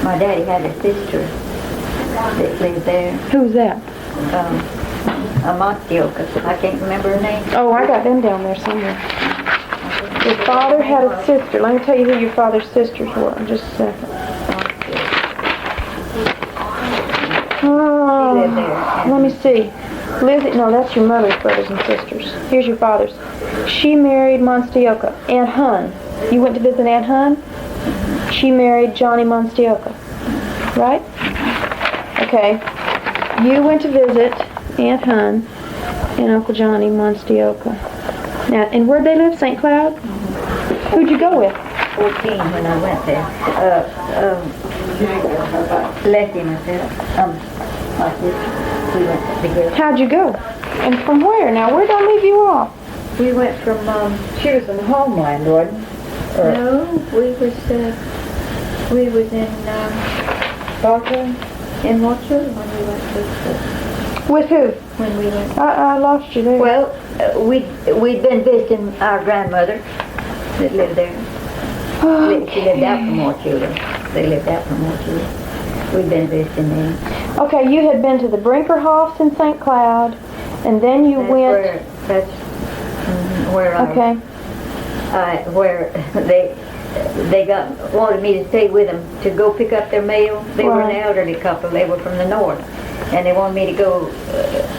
My daddy had a sister that lived there. Who's that? Amatioka. I can't remember her name. Oh, I got them down there somewhere. Your father had a sister. Let me tell you who your father's sisters were in just a second. Oh, She lived there. let me see. Lizzie, no, that's your mother's brothers and sisters. Here's your father's. She married Monstioka. Aunt Hun. You went to visit Aunt Hun? She married Johnny Monstioka. Right? Okay. You went to visit Aunt Hun and Uncle Johnny Monstioka. Now, and where'd they live? St. Cloud? Who'd you go with? 14 when I went there. Leslie and myself. My sister. We went together. How'd you go? And from where? Now, where'd I leave you off? We went from, She was in Homeland, wasn't she? Or no, we was in, Bartow? in Watchung when we went to, With who? when we went. I lost you there. Well, we'd been visiting our grandmother that lived there. She lived out from Watchung. They lived out from Watchung. We'd been visiting them. Okay, you had been to the Brinkerhoffs in St. Cloud, and then you went... That's where Okay. where they wanted me to stay with them to go pick up their mail. They were an Right. elderly couple. They were from the north, and they wanted me to go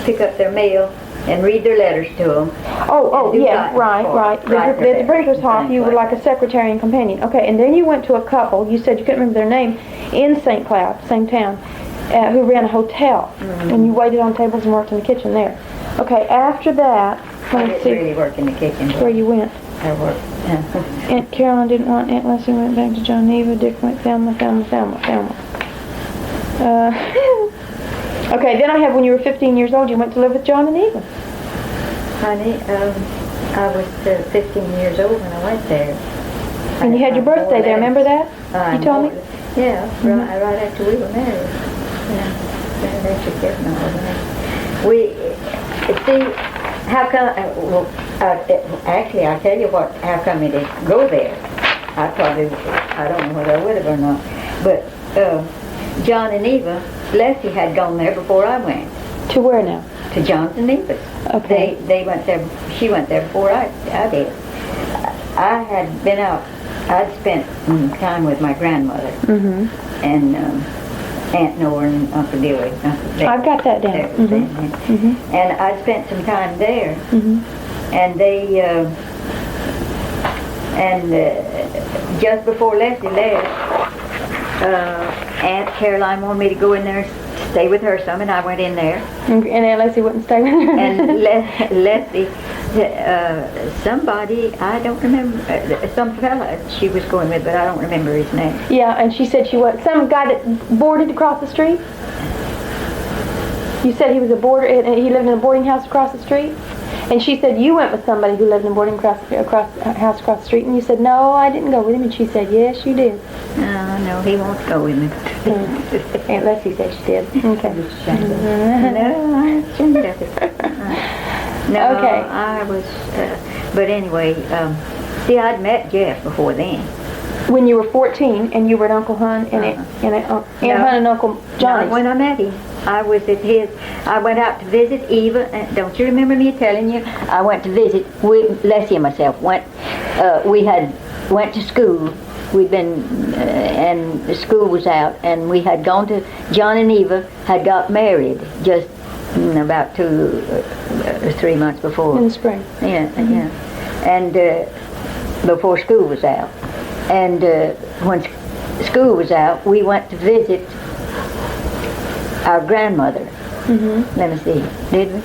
pick up their mail and read their letters to them. Oh, do yeah, that right. write The their letters Brinkershoff, and you were things like a secretary and companion. Okay, and then you went to a couple, you said you couldn't remember their name, in St. Cloud, same town, who ran a hotel. And you waited on tables and worked in the kitchen there. Okay, after that, I let's didn't see really work in the kitchen. where you went. I worked. Aunt Caroline didn't want Aunt Leslie, went back to John Neva, Dick went family. Okay, then I have when you were 15 years old, you went to live with John and Eva. Honey, I was 15 years old when I went there. And you had your birthday there, remember that? You told me? Yeah, right after we were married. Yeah, that's your kid and all that. We, see, how come, actually, I'll tell you how come we didn't go there. I don't know whether I would have or not. But John and Eva, Leslie had gone there before I went. To where now? To John's and Eva's. Okay. They went there, she went there before I did. I had been out, I'd spent time with my grandmother and Aunt Nora and Uncle Dewey. I've got that down. And I spent some time there, and they, just before Leslie left, Aunt Caroline wanted me to go in there and stay with her some, and I went in there. And Aunt Leslie wouldn't stay with her? And Leslie, somebody, I don't remember, some fella she was going with, but I don't remember his name. Yeah, and she said she was, some guy that boarded across the street? You said he was a boarder, and he lived in a boarding house across the street? And she said you went with somebody who lived in a boarding house across the street, and you said, no, I didn't go with him, and she said, yes, you did. No, he won't go with me. Aunt Leslie said she did. Okay. No, I shouldn't have. No, Okay. I was, but anyway, see, I'd met Jeff before then. When you were 14, and you were at Uncle Hun and Aunt Hun and Uncle Johnny's. Not when I met him. I was at his, I went out to visit Eva, and don't you remember me telling you? I went to visit, Leslie and myself went, went to school. We'd been, and the school was out, and we had gone to, John and Eva had got married just about 2 or 3 months before. In the spring. Yeah, yeah. And before school was out. And when school was out, we went to visit our grandmother. Let me see, did we?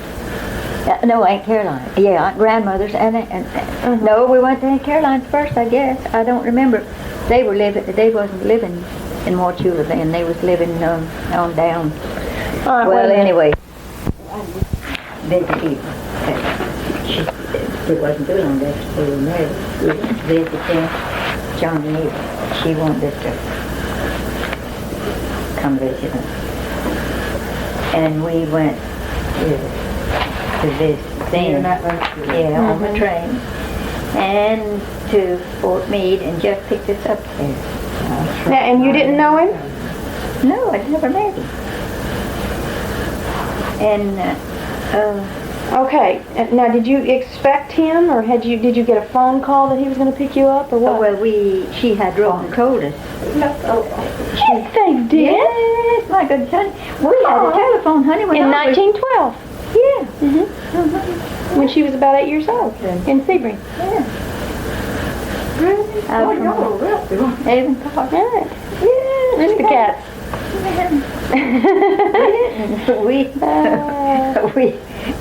No, Aunt Caroline. Yeah, Aunt grandmother's and no, we went to Aunt Caroline's first, I guess. I don't remember. They wasn't living in Wauchula then. They was living on down. All right, Well, wait a minute. anyway, visit Eva. It wasn't too long after we were married. We went to visit them, John and Eva. She wanted us to come visit them. And we went to visit them. Yeah, on the train. And to Fort Meade, and Jeff picked us up there. Now, and you didn't know him? No, I'd never met him. And Okay. Now, did you expect him, or did you get a phone call that he was going to pick you up, or what? well, she had wrote and told us. Yes, they did. Yes, my good son. We had a telephone, honey, when In I was... 1912, Yeah. when she was about 8 years old, in Sebring. Yeah. Oh, y'all were real. Avon Park. Right. Yeah. There's the cats.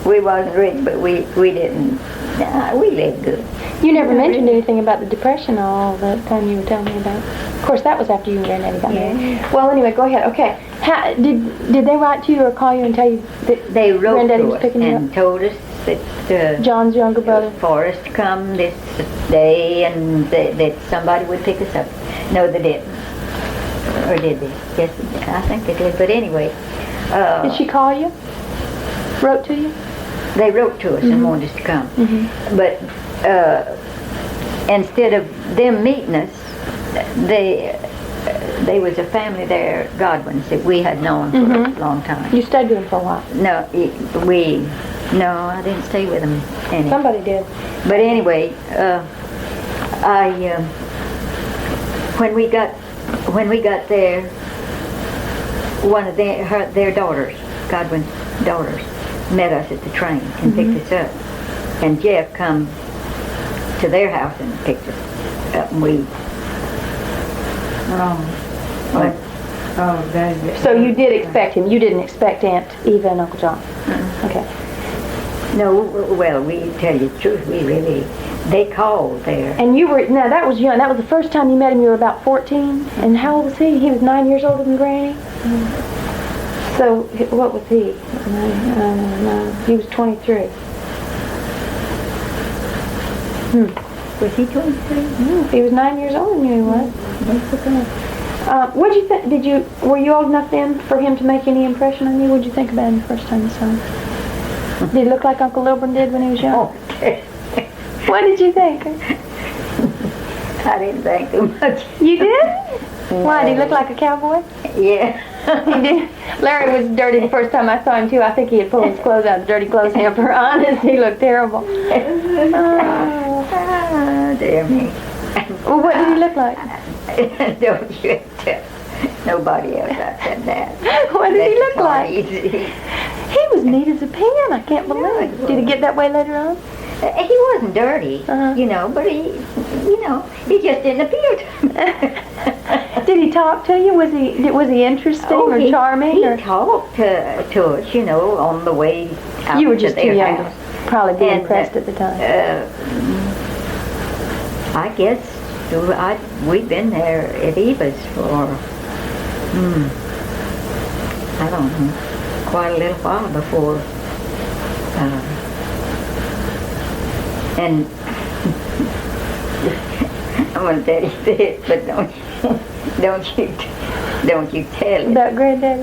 we wasn't rich, but we didn't. We lived good. You never mentioned anything about the Depression all the time you were telling me about. Of course, that was after you and Granddaddy got married. Well, anyway, go ahead. Okay. Did they write to you or call you and tell you that They wrote Granddaddy to was us picking you and up? told us that John's younger brother. for us to come this day and that somebody would pick us up. No, they didn't. Or did they? Yes, I think they did. But anyway, Did she call you? Wrote to you? they wrote to us and wanted us to come. But instead of them meeting us, they was a family there, Godwins, that we had known for a long time. You stayed with him for a while. No, I didn't stay with them any. Somebody did. But anyway, when we got there, one of their daughters, Godwin's daughters, met us at the train and picked us up. And Jeff come to their house and picked us up, and we went. Oh, that. So you did expect him. You didn't expect Aunt Eva and Uncle John. Okay. No, well, we tell you the truth, they called there. And you were, now that was young. That was the first time you met him. You were about 14. And how old was he? He was 9 years older than Granny? So, what was he? He was 23. Was he 23? He was 9 years older than you, he was. What'd you think? Were you old enough then for him to make any impression on you? What'd you think about him the first time you saw him? Did he look like Uncle Lilburn did when he was young? Okay. What did you think? I didn't think too much. You did? Why, did he look like a cowboy? Yeah. He did. Larry was dirty the first time I saw him too. I think he had pulled his clothes out of the dirty clothes hamper. Honest, he looked terrible. Ah, dear me. Well, what did he look like? Don't you tell nobody else I said that. What did he look like? He He was neat as a pin. I can't believe it. Did he get that way later on? wasn't dirty, but he just didn't appeal to me. Did he talk to you? Was he interesting or charming? He or? talked to us, on the way out You were to just too their young house. to probably be And, impressed at the time. I guess we've been there at Eva's for, I don't know, quite a little while before. And I'm going to tell you this, but don't you tell it. About Granddaddy?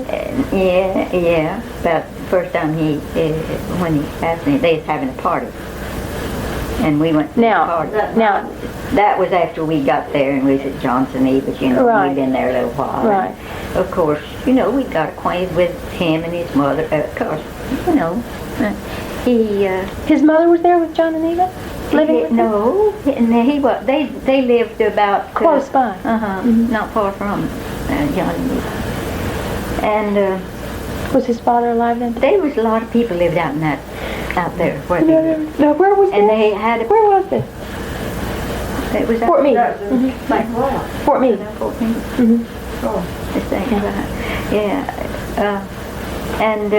Yeah. About the first time when he asked me, they was having a party. And we went to the party. Now, That was after we got there and we was at Johnson Eva's, Right. we'd been there a little while. Right. Of course, we got acquainted with him and his mother. Of course, his mother was there with John and Eva? Living with him? No, and he was. They lived about Close by. not far from John and Eva. And Was his father alive then? there was a lot of people lived out there where they lived. No, where was And this? they had Where was this? it was Fort Meade. Like what? Fort Meade. Fort Meade. Oh. This thing, and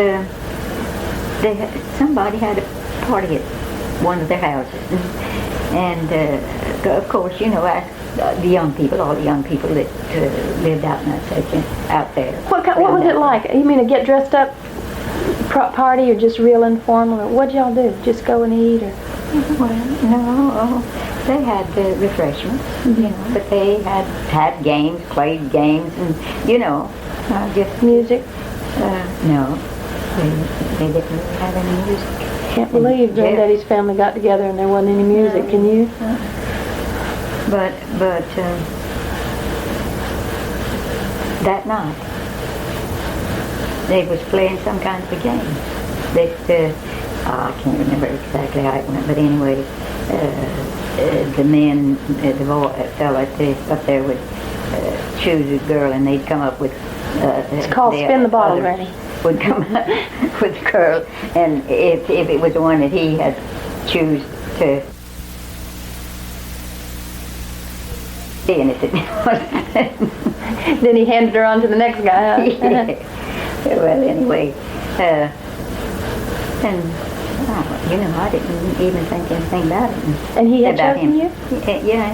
somebody had a party at one of their houses, and of course, asked the young people, all the young people that lived out in that section, out there. What was it like? You mean a get dressed up party or just real informal? Or what'd y'all do? Just go and eat or? Well, no, they had refreshments, but they had games, played games, and just Music? no, they didn't really have any music. Can't believe Granddaddy's family got together and there wasn't any music, can you? But that night they was playing some kind of a game. That I can't remember exactly how it went, but anyway, the men, the fella up there would choose a girl, and they'd come up with. It's called Spin the Bottle, others Granny. Would come up with a girl, and if it was the one that he had choose to. And if it was, Then he handed her on to the next guy, huh? yeah. Well, anyway, and you know, I didn't even think anything about it. And he had about chosen him. you? Yeah,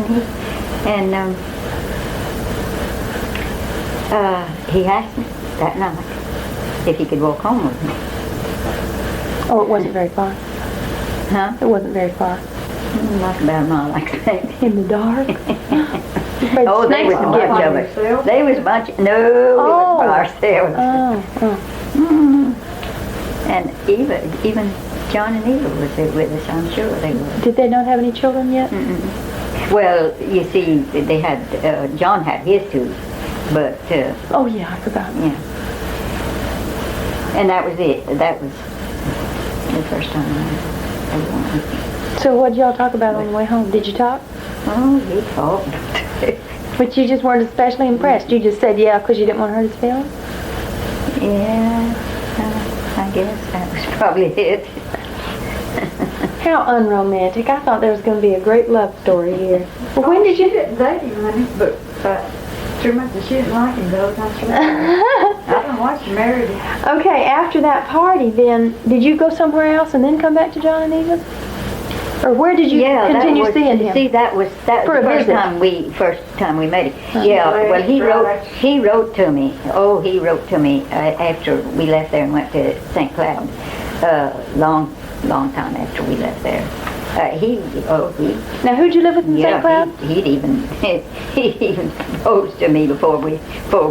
he asked me that night if he could walk home with me. Oh, it wasn't very far. Huh? It wasn't very far. Like about a mile, I think. In the dark? Oh, they was a bunch of us. They was a bunch. No, Oh. we was by ourselves. Oh. And even John and Eva was there with us. I'm sure they were. Did they not have any children yet? Well, you see, they had John had his too, but Oh, yeah, I forgot. yeah. And that was it. That was the first time I ever went. So what did y'all talk about on the way home? Did you talk? Oh, he talked. But you just weren't especially impressed. You just said yeah because you didn't want to hurt his feelings? Yeah, I guess that was probably it. How unromantic. I thought there was going to be a great love story here. Well, when did She you... didn't date him, honey, but too much that she didn't like him, though. I don't know why she married him. Okay, after that party then, did you go somewhere else and then come back to John and Eva? Or where did you continue that was, seeing him? See, that was For a the first visit. time we met him. Yeah, well, he wrote to me. Oh, he wrote to me after we left there and went to St. Cloud. Long time after we left there. He Now, who'd you live with in yeah, St. Cloud? he'd even proposed to me before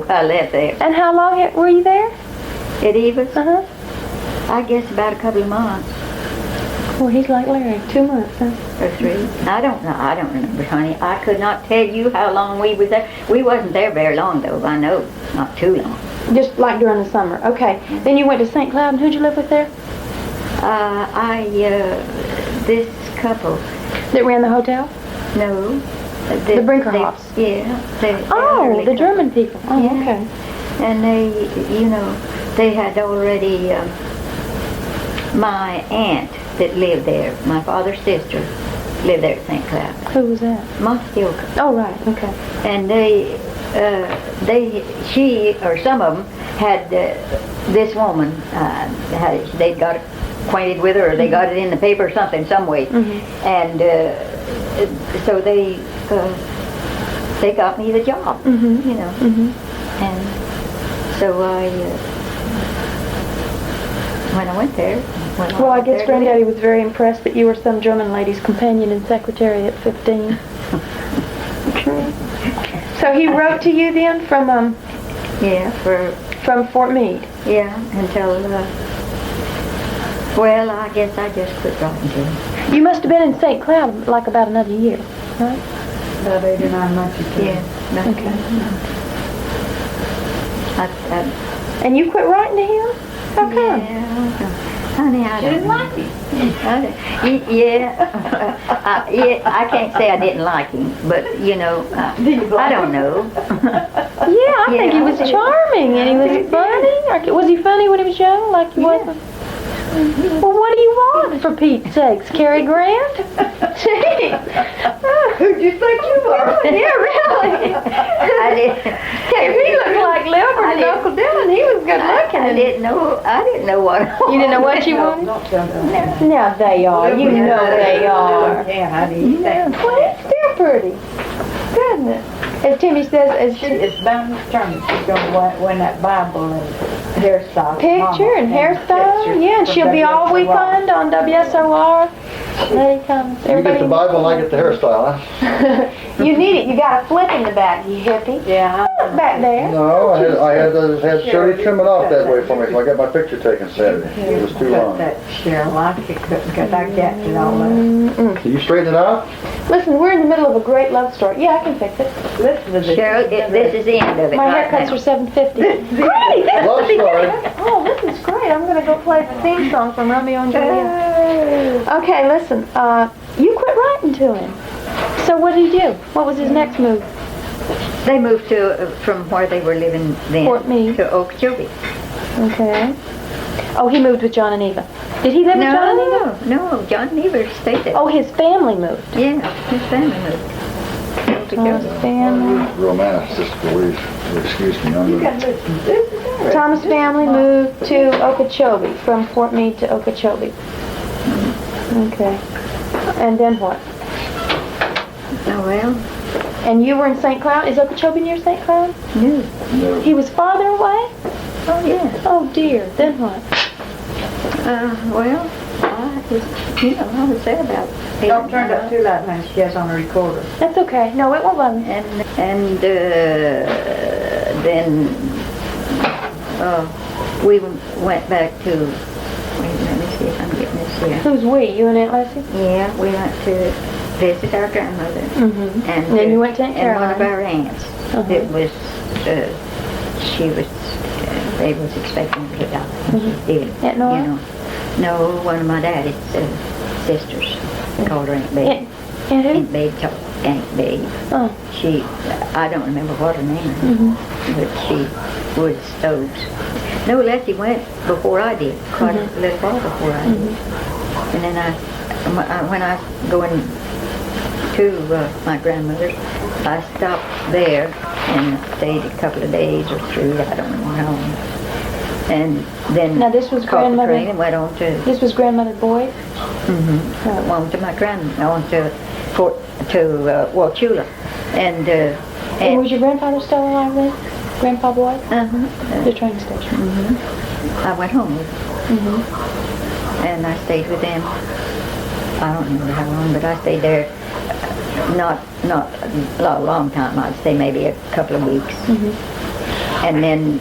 I left there. And how long were you there? At Eva's, Uh-huh. I guess about a couple of months. Well, he's like Larry. 2 months, huh? Or 3. I don't know. I don't remember, honey. I could not tell you how long we was there. We wasn't there very long, though. I know, not too long. Just like during the summer. Okay. Then you went to St. Cloud, and who'd you live with there? This couple. That ran the hotel? No. The Brinkerhoffs. Yeah. Oh, elderly the couple. German people. Oh, Yeah. okay. And they had already, my aunt that lived there, my father's sister, lived there at St. Cloud. Who was that? Montioka. Oh, right. Okay. And she or some of them had this woman. They got acquainted with her, or they got it in the paper or something, some way. And so they got me the job. You know. And so when I went there. Well, I guess Granddaddy was very impressed that you were some German lady's companion and secretary at 15. So he wrote to you then from Yeah, from Fort Meade. yeah, until well, I guess I just quit writing to him. You must have been in St. Cloud like about another year, right? About 8 or 9 months or so. Yeah. Okay. I And you quit writing to him? How come? Yeah, honey, I She didn't don't like him. Yeah, I can't say I didn't like him, but you know, I don't know. Yeah, I think he was charming and he was funny. Was he funny when he was young, like he wasn't? Well, what do you want, for Pete's sakes? Cary Grant? Gee. Who'd you think you were? Yeah, really. I didn't. If he looked like Lilbert and Uncle Dylan, he was good looking. I didn't know what. You didn't know what you wanted? Don't tell them. Now they are. You know they are. Yeah, honey. Well, it's still pretty. Goodness. As Timmy says, She is bound to turn. She's going to win that Bible and hairstyle. picture and hairstyle. Yeah, and she'll be all weekend on WSOR. Lady Thomas. You get the Bible and I get the hairstyle, huh? You need it. You got a flip in the back, you hippie. Yeah. Look back there. No, I had Shirley trim it off that way for me, so I got my picture taken Saturday. It was too long. That Cheryl, I couldn't because I gapped it all up. Can you straighten it out? Listen, we're in the middle of a great love story. Yeah, I can fix it. Listen to this. Cheryl, this is the end of it My right haircuts now. are $7.50. Great! That's Love the beginning. story. Oh, this is great. I'm going to go play the theme song from Romeo and Juliet. Okay, listen. You quit writing to him. So what did he do? What was his next move? They moved to from where they were living then Fort Meade. to Okeechobee. Okay. Oh, he moved with John and Eva. Did he live with John and Eva? No, John Never stayed there. Oh, his family moved. Yeah, his family moved. His Okeechobee. family. Romantic, just please. Excuse me, I'm You gonna... gotta listen to this. Thomas' family moved to Okeechobee, from Fort Meade to Okeechobee. Okay. And then what? Oh, well, And you were in St. Cloud? Is Okeechobee near St. Cloud? no. No. He was farther away? Oh, yeah. Oh dear. Then what? Well, I was there about 8 Don't turn it up too loud, honey. She has on a recorder. That's okay. No, it won't bother me. And then we went back to, wait, let me see if I'm getting this here. Who's we? You and Aunt Leslie? Yeah, we went to visit our grandmother. Mm-hmm. And then you went to Aunt and one of Caroline. our aunts. Uh-huh. It was, she was, they was expecting to die. She did. Aunt Nora? You know. No, one of my daddy's sisters called her Aunt Babe. And who? Aunt Babe called Aunt Babe. Oh. She, I don't remember what her name is, Mm-hmm. but she would stoves. No, Leslie went before I did, quite a little while before I did. And then when I was going to my grandmother's, I stopped there and stayed a couple of days or 3, I don't know how long. And then Now this was caught the grandmother- train and went on to This was Grandmother Boyd? on to my on to Wauchula, and And was your grandfather still alive then? Grandpa Boyd? The train station. I went home with them. And I stayed with them. I don't remember how long, but I stayed there not a long time. I'd say maybe a couple of weeks. And then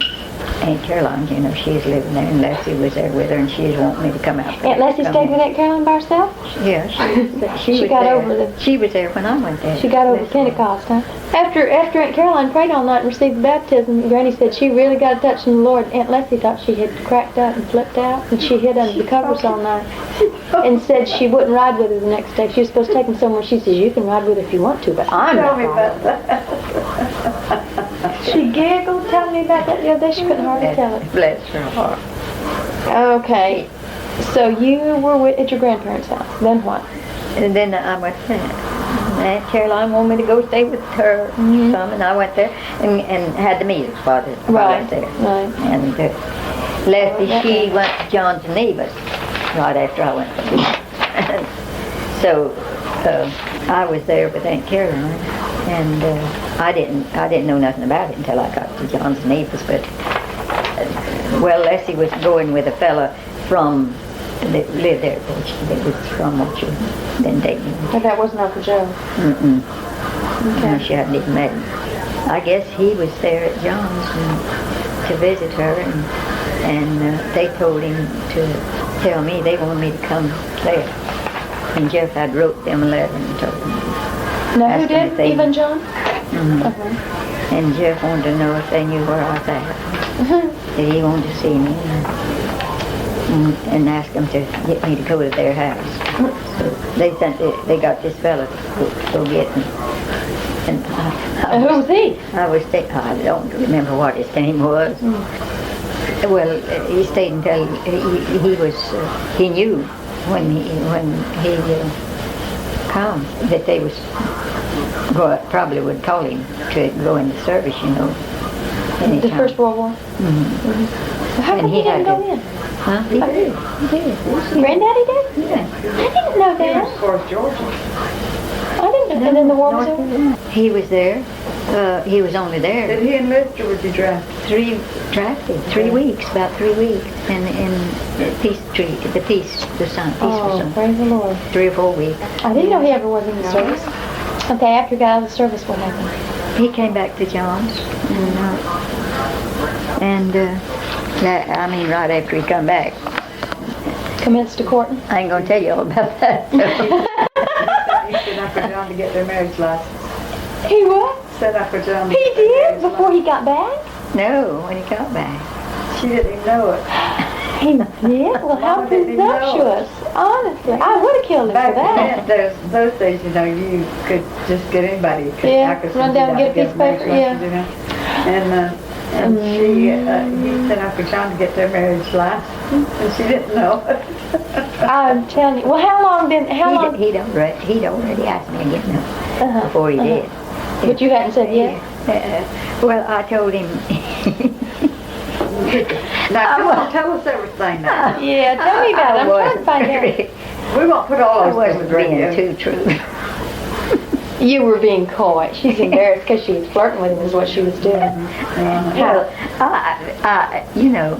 Aunt Caroline, you know, she's living there, and Leslie was there with her, and she's wanting me to come out. Aunt Leslie stayed with Aunt Caroline by herself? Yeah, she She was got there. over the- She was there when I went there. She got over Leslie. Pentecost, huh? After Aunt Caroline prayed all night and received the baptism, Granny said she really got a touch from the Lord. Aunt Leslie thought she had cracked up and flipped out, and she hid under the covers all night and said she wouldn't ride with her the next day. She was supposed to take him somewhere. She says, you can ride with her if you want to, but I'm Tell not me riding." about that. She giggled telling me about that the other day. She couldn't hardly tell it. Bless her heart. Okay, so you were at your grandparents' house. Then what? And then I went there. Aunt Caroline wanted me to go stay with her some, and I went there and had the meetings while I was there. Right. And Leslie, she went to John's and Eva's right after I went there. So I was there with Aunt Caroline, and I didn't know nothing about it until I got to John's and Eva's. But well, Leslie was going with a fella from that lived there. That was from what you been dating. But that wasn't Uncle Joe. No, she hadn't even met him. I guess he was there at John's to visit her, and they told him to tell me they wanted me to come there. And Jeff had wrote them a letter and told them. Now, who Asked them if did? they- Eva and John? And Jeff wanted to know if they knew where I was at. That he wanted to see me and ask them to get me to go to their house. So they got this fella to go get me. And And who was he? I don't remember what his name was. Well, he stayed until he knew when he come that they was probably would call him to go into service, you know. The anytime. First World War? How And come he he didn't had go to- in? Huh? He did. Granddaddy did? Yeah. I didn't know that. Of course, Georgia. I didn't know. And then the war was over? He was there He was only there Did he enlist or was he drafted? drafted 3 weeks, about 3 weeks, in the peace treaty, the peaceful Oh, sign, praise the Lord. 3 or 4 weeks. I didn't know he ever was in the service. Okay, after he got out of the service, what happened? He came back to John's, I mean, right after he come back. Commenced to courting? I ain't gonna tell you all about that. He set up for John to get their marriage license. He what? Set up for John to He get their did? marriage Before he got back? No, when he got back. license. She didn't even know it. He did? Well, how Mama didn't even know. presumptuous. Honestly, I would have killed him Back for that. then, those days, you know, you could just get anybody. Yeah, I could run send you down and get a piece of marriage paper, yeah. license, you know. And he set up for John to get their marriage license, and she didn't know it. I'm telling you. Well, how long? He'd already asked me again Uh-huh. before he did. But you hadn't said yes? Well, I told him. Now, come on, tell us everything now. Yeah, tell me about it. I'm trying to find out. We won't put all I those wasn't things on being radio. too true. You were being coy. She's embarrassed because she was flirting with him is what she was doing. Well, you know,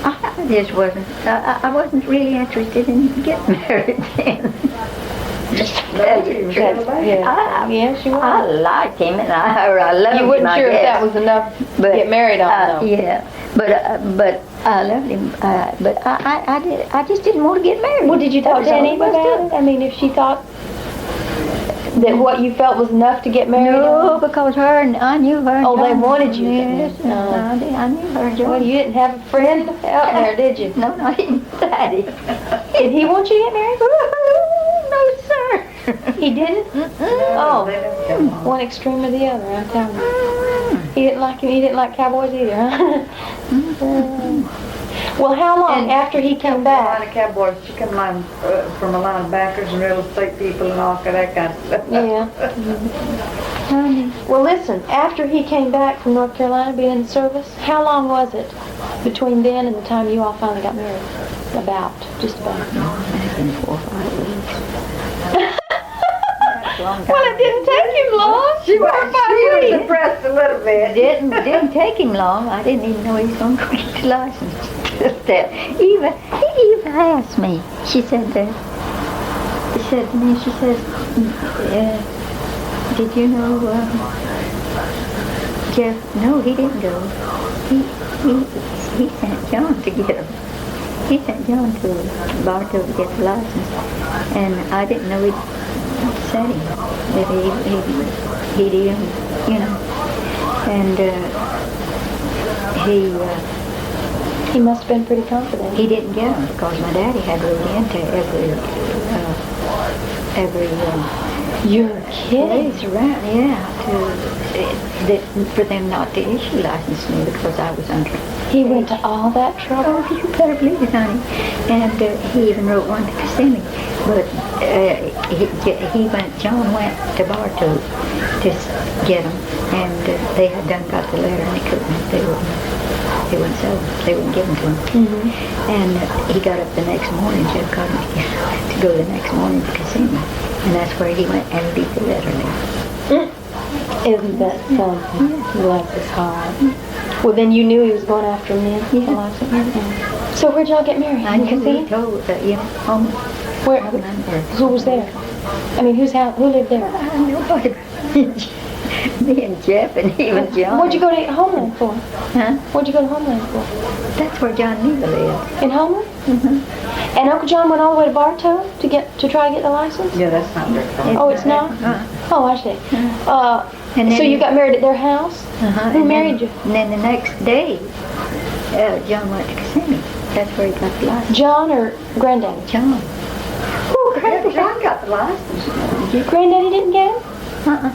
I just wasn't. I wasn't really interested in getting married then. Just to tell you the truth. Yeah, she I was. liked him and I loved him. You wasn't I sure if guess. that was enough to But, get married on, though. Yeah, but I loved him. But I just didn't want to get married. Well, did you That talk was to all Annie there was to about it? I mean, if she thought that what you felt was enough to get married No, on? because I knew her. and Oh, they John. wanted you to get Yes, married. I knew her. and Well, John. you didn't have a friend out there, did you? No, not even Daddy. Did he want you to get married? No, sir. He didn't? Oh, they never come on. One extreme or the other, I'm telling you. He didn't like him. He didn't like cowboys either, huh? Well, how long after he came A line back? of cowboys, she come from a line of bankers and real estate people and all that kind of stuff. Yeah. Well, listen, after he came back from North Carolina being in the service, how long was it between then and the time you all finally got married? Just about. In 4 or 5 weeks. Well, it didn't take him long. She 4 or 5 was weeks. impressed a little bit. Didn't take him long. I didn't even know he was going to get his license. Eva asked me. She said to me, she says, did you know Jeff? No, he didn't go. He sent John to get him. He sent John to Bartow to get the license, and I didn't know he'd said him that he'd even, you know, and He must have been pretty confident. he didn't get him because my daddy had wrote into every You're kidding. place around, for them not to issue license to me because I was under. He went to all that trouble. Oh, you better believe it, honey. And he even wrote one to Kissimmee. But John went to Bartow to get him, and they had done got the letter, and they wouldn't sell them. They wouldn't give them to him. And he got up the next morning, Jeff called me to go the next morning to Kissimmee. And that's where he went and beat the letter there. Isn't that something? Life is hard. Well, then you knew he was going after men. Yeah. So where'd y'all get married? I In knew he Kissimmee? told, home. Where? Who was there? I mean, who lived there? Nobody. Me and Jeff and even John. What'd you go to Homeland for? Huh? What'd you go to Homeland for? That's where John Neva lived. In Homeland? Mm-hmm. And Uncle John went all the way to Bartow to try to get the license? Yeah, that's not their fault. Oh, it's not? Oh, I see. And So then- you got married at their house? Uh-huh. Who and married then, you? And then the next day, John went to Kissimmee. That's where he got the license. John or Granddaddy? John. Oh, John got the license. Granddaddy didn't get him? Uh-uh.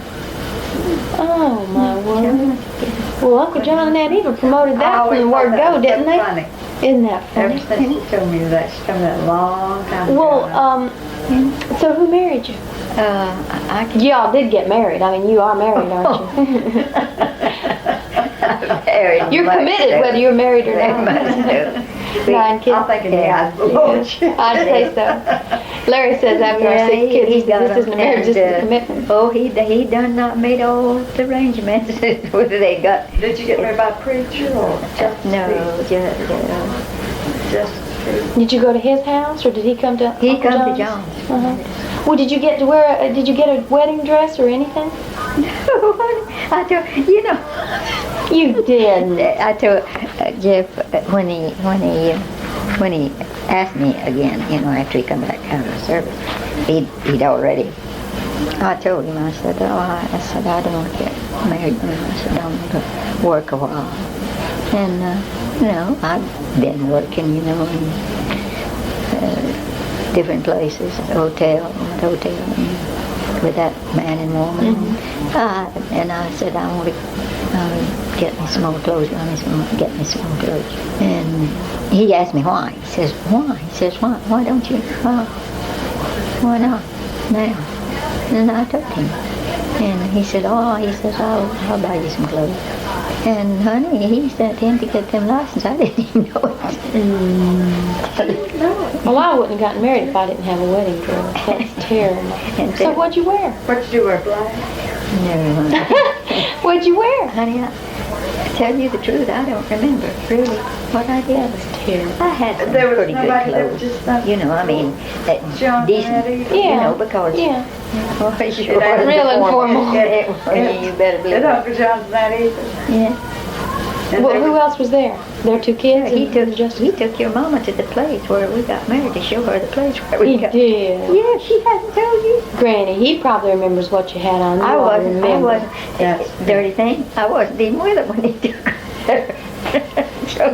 Oh, my word. John went to get him. Well, Uncle John and Aunt Eva promoted I that always from the thought word that go, was didn't so they? funny. Isn't that Ever funny? since she told me that, she told me that a long time ago. Well, so who married you? I can Y'all did get married. I mean, you are married, aren't you? very You're much committed so. whether you're married or Very not. much so. 9 kids. I'm thinking the eyes below you. I'd say so. Larry says after our six kids, he got this isn't a marriage, this is a commitment. Oh, he done not made all the arrangements. Whether they got. Did you get married by a preacher or just No, just Did you go to his house, or did he come to he Uncle come to John's? John's. Uh-huh. Well, did you get to wear? Did you get a wedding dress or anything? I told you know. You did. I told Jeff when he asked me again, you know, after he come back out of the service, he'd already. I told him, I said, I don't want to get married. I said, I'm going to work a while. And, you know, I've been working, you know, in different places, hotel, with that man and woman. And I said, I want to get me some more clothes. Get me some more clothes. And he asked me why. He says, why? He says, why don't you? Why not now? And I told him. And he said, I'll buy you some clothes. And honey, he sent him to get them license. I didn't even know it. Well, I wouldn't have gotten married if I didn't have a wedding dress. That's terrible. So what'd you wear? What you wear, black? No, honey. What'd you wear? Honey, I tell you the truth, I don't remember really what I did. I had some There was pretty good nobody, there was clothes. just nothing. You know, I mean, John decent. Eddie. You Yeah. know, because Yeah. well, it sure It was Real informal. You better believe And it. Uncle John's not either. Yeah. And Well, there who was- else was there? Their two kids? He and just took your mama to the place where we got married to show her the place where we He got. did. Yeah, she hasn't told you. Granny, he probably remembers what you had on. You I all wasn't. remember. Yes. Dirty thing. I wasn't even with him when he took her.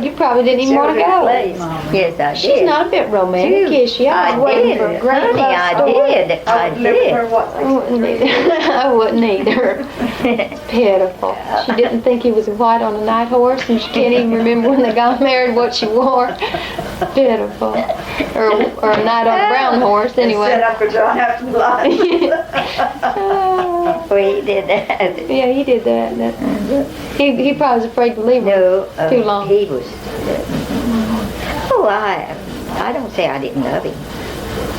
You probably didn't even want to go. Yes, I did. She's not a bit romantic, Too. is she? I was waiting for a great Honey, love I story. did. I never did. heard what I wouldn't either. I wouldn't either. It's pitiful. She didn't think he was white on a night horse, and she can't even remember when they got married what she wore. Pitiful. Or a night on a brown horse, Set anyway. up for John after the line. We did that. Yeah, he did that. He probably was afraid to leave her. No, Too long. He was. I don't say I didn't love him.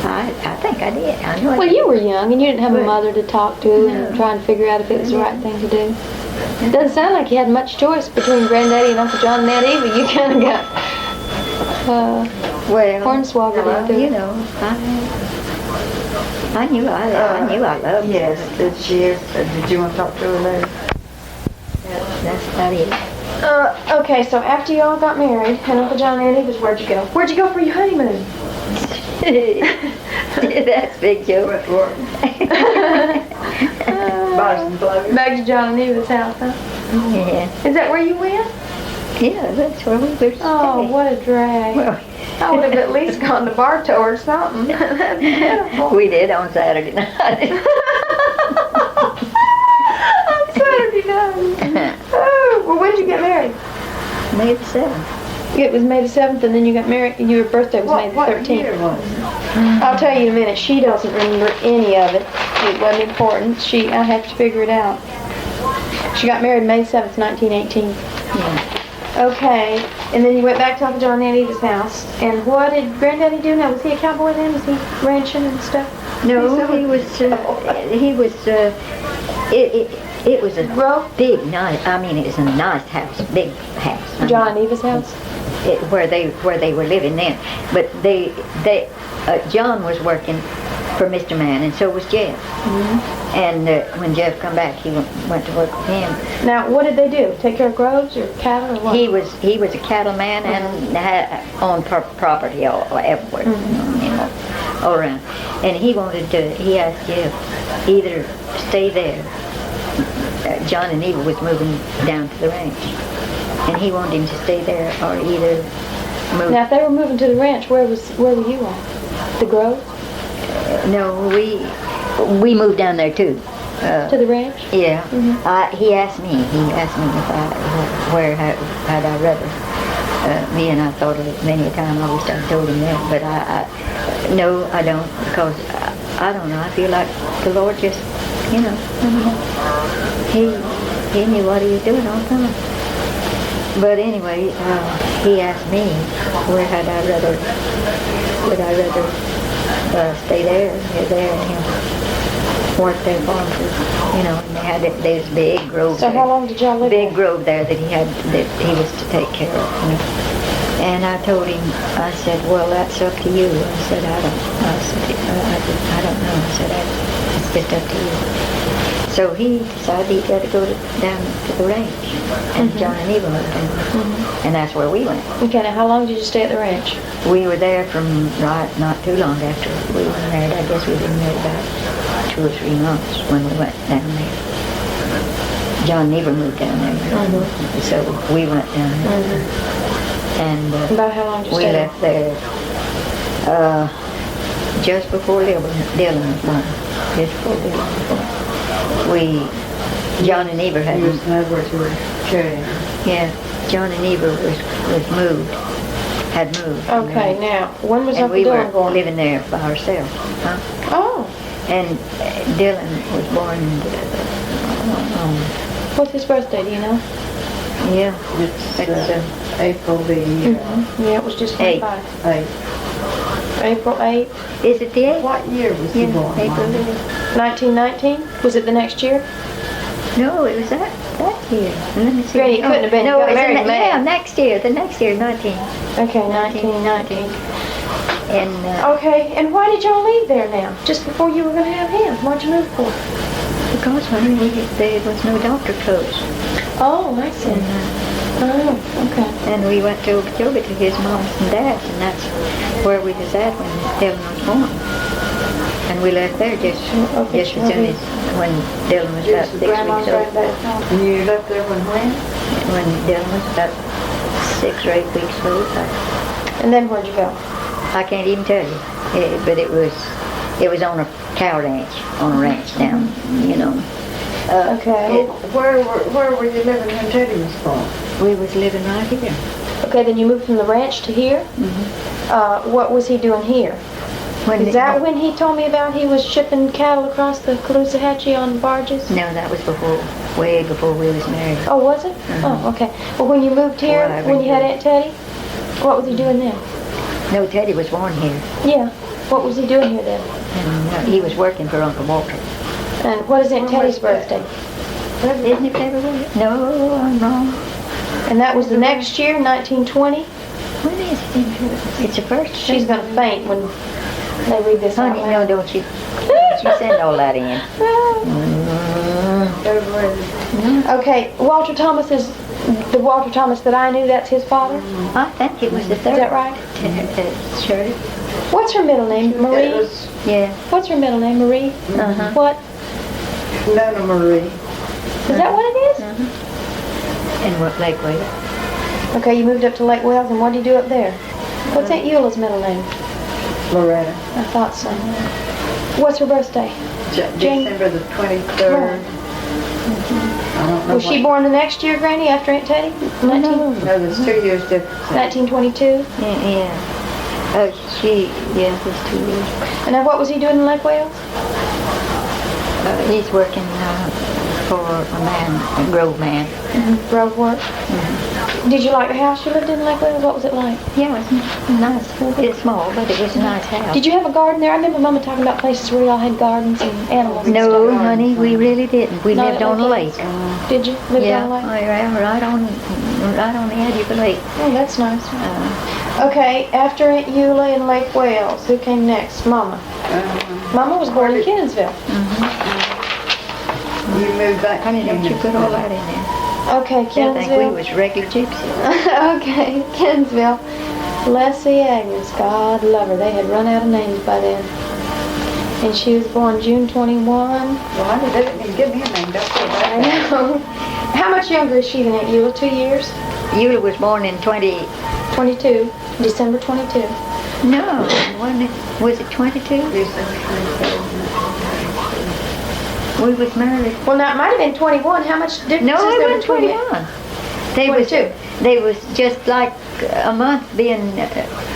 I think I did. I know. I Well, did. you were young, and you didn't have a Right. mother to talk to and try and figure out if it was the right thing to do. It doesn't sound like you had much choice between Granddaddy and Uncle John and Aunt Eva. You kind of got Well, hornswoggled into you it. know, I knew I loved him. Yes, did she? Did you want to talk to her later? That's about it. Okay, so after you all got married, and Uncle John and Aunt Eva's, where'd you go? Where'd you go for your honeymoon? That's big joke. Boston Globe. Back to John and Eva's house, huh? Yeah, Is that where you went? yeah, that's where we were. Oh, what a drag. Well, I would have at least gone to Bartow or something. That's pitiful. we did on Saturday night. On Saturday night. Oh, well, when did you get married? May the 7th. It was May the 7th, and then you got married, and your birthday was May the What 13th. year was it? I'll tell you in a minute. She doesn't remember any of it. It wasn't important. I have to figure it out. She got married May 7th, 1918. Yeah. Okay, and then you went back to Uncle John and Aunt Eva's house. And what did Granddaddy do now? Was he a cowboy then? Was he ranching and stuff? No, he was. It was a Grove? big, nice. I mean, it was a nice house, big house. I mean, John and Eva's house? where they were living then. But John was working for Mr. Mann, and so was Jeff. And when Jeff come back, he went to work with him. Now, what did they do? Take care of groves or cattle or what? He was a cattleman and had owned property everywhere, you know, all around. And he asked Jeff either stay there. John and Eva was moving down to the ranch, and he wanted him to stay there or either move. Now, if they were moving to the ranch, where were you at? The grove? No, we moved down there too. To the ranch? Yeah. He asked me if where had I rather. Me and I thought of it many a time. I wish I told him that, but no, I don't, because I don't know. I feel like the Lord just, you know, He knew what he was doing all the time. But anyway, he asked me where would I rather stay there. They're there and work there for him. And they had there's a big grove So there. how long did y'all live Big there? grove there that he was to take care of. And I told him, I said, well, that's up to you. I said, I don't know. I said, it's just up to you. So he decided he'd got to go down to the ranch. And John and Eva moved down. And that's where we went. Okay, now how long did you stay at the ranch? We were there from not too long after we were married. I guess we'd been married about 2 or 3 months when we went down there. John never moved down there. So we went down there. And About how long did you we stay there? left there just before Dylan was born. Just before Dylan was born. John and Eva had You was over to Cherry. yeah, John and Eva had moved. Okay, now, when was And Uncle we were Dylan born? living there by ourselves. Huh? Oh, And Dylan was born what's his birthday, do you know? yeah, It's April the Yeah, it was just Eight. 25. 8th. April 8th, is it the 8th? What year was he Yeah, born? April Mama? 8th. 1919? Was it the next year? No, it was that year. Let me see. Yeah, you couldn't have been. You No, got it was married the in May. yeah, the next year, 19. Okay, 1919. And Okay, and why did y'all leave there now? Just before you were going to have him? Why'd you move for? because, honey, there was no doctor close. Oh, I see. Oh, okay. And we went to Okeechobee to his mom's and dad's, and that's where we was at when Dylan was born. And we left there just as soon as when Dylan was about 6 weeks Grandma's old. right back home. And you left there when? When Dylan was about 6 or 8 weeks old. And then where'd you go? I can't even tell you, but it was on a cow ranch, on a ranch down, Okay. Where were you living when Teddy was born? We was living right here. Okay, then you moved from the ranch to here? What was he doing here? Is that when he told me about he was shipping cattle across the Caloosahatchee on barges? No, that was way before we was married. Oh, was it? Oh, okay. Well, when you moved here, Well, I when you had remember. Aunt Teddy, what was he doing then? No, Teddy was born here, Yeah. What was he doing here then? and he was working for Uncle Walter. And what is Aunt Teddy's birthday? Isn't it February? No, I'm wrong. And that was the next year, 1920? When is it? It's the first. She's going to faint when they read this out Honey, loud. no, don't you send all that in. Okay, Walter Thomas is the Walter Thomas that I knew. That's his father. I think it was the third. Is that right? Shirley? What's her middle name? It Marie. was Yeah. What's her middle name? Marie. Uh-huh. What? Nona Marie. Is that what it is? And what Lakeway? Okay, you moved up to Lake Wales, and what do you do up there? What's Aunt Eula's middle name? Loretta. I thought so. What's her birthday? Jane- December the 23rd. I don't know. Was she born the next year, Granny, after Aunt Teddy? 19, No, there's 2 years difference. 1922? Yeah. It's 2 years. And now what was he doing in Lake Wales? He's working for a man, a Grove man. Grove work. Did you like the house you lived in Lake Wales? What was it like? Yeah, it was nice. It's small, but it was a nice house. Did you have a garden there? I remember Mama talking about places where y'all had gardens and animals and No, stuff. honey, we really didn't. We Not lived at on a Lake lake. Did you? Lived Yeah, on a lake? right on the edge of the lake. Oh, that's nice. Okay, after Aunt Eula in Lake Wales, who came next? Mama. Mama was born in Kennesville. You moved back. Honey, don't you put all that in there. Okay, I think we Kennesville. was regular gypsies. Okay, Kennesville. Leslie Agnes, God love her. They had run out of names by then. And she was born June 21. Well, they didn't even give me a name. Don't feel I bad. know. How much younger is she than Aunt Eula? 2 years? Eula was born in 22. December 22. No, was it 22? December 23rd. We was married. Well, now it might have been 21. How much difference No, is it there was between 21. They was 22. They was just like a month being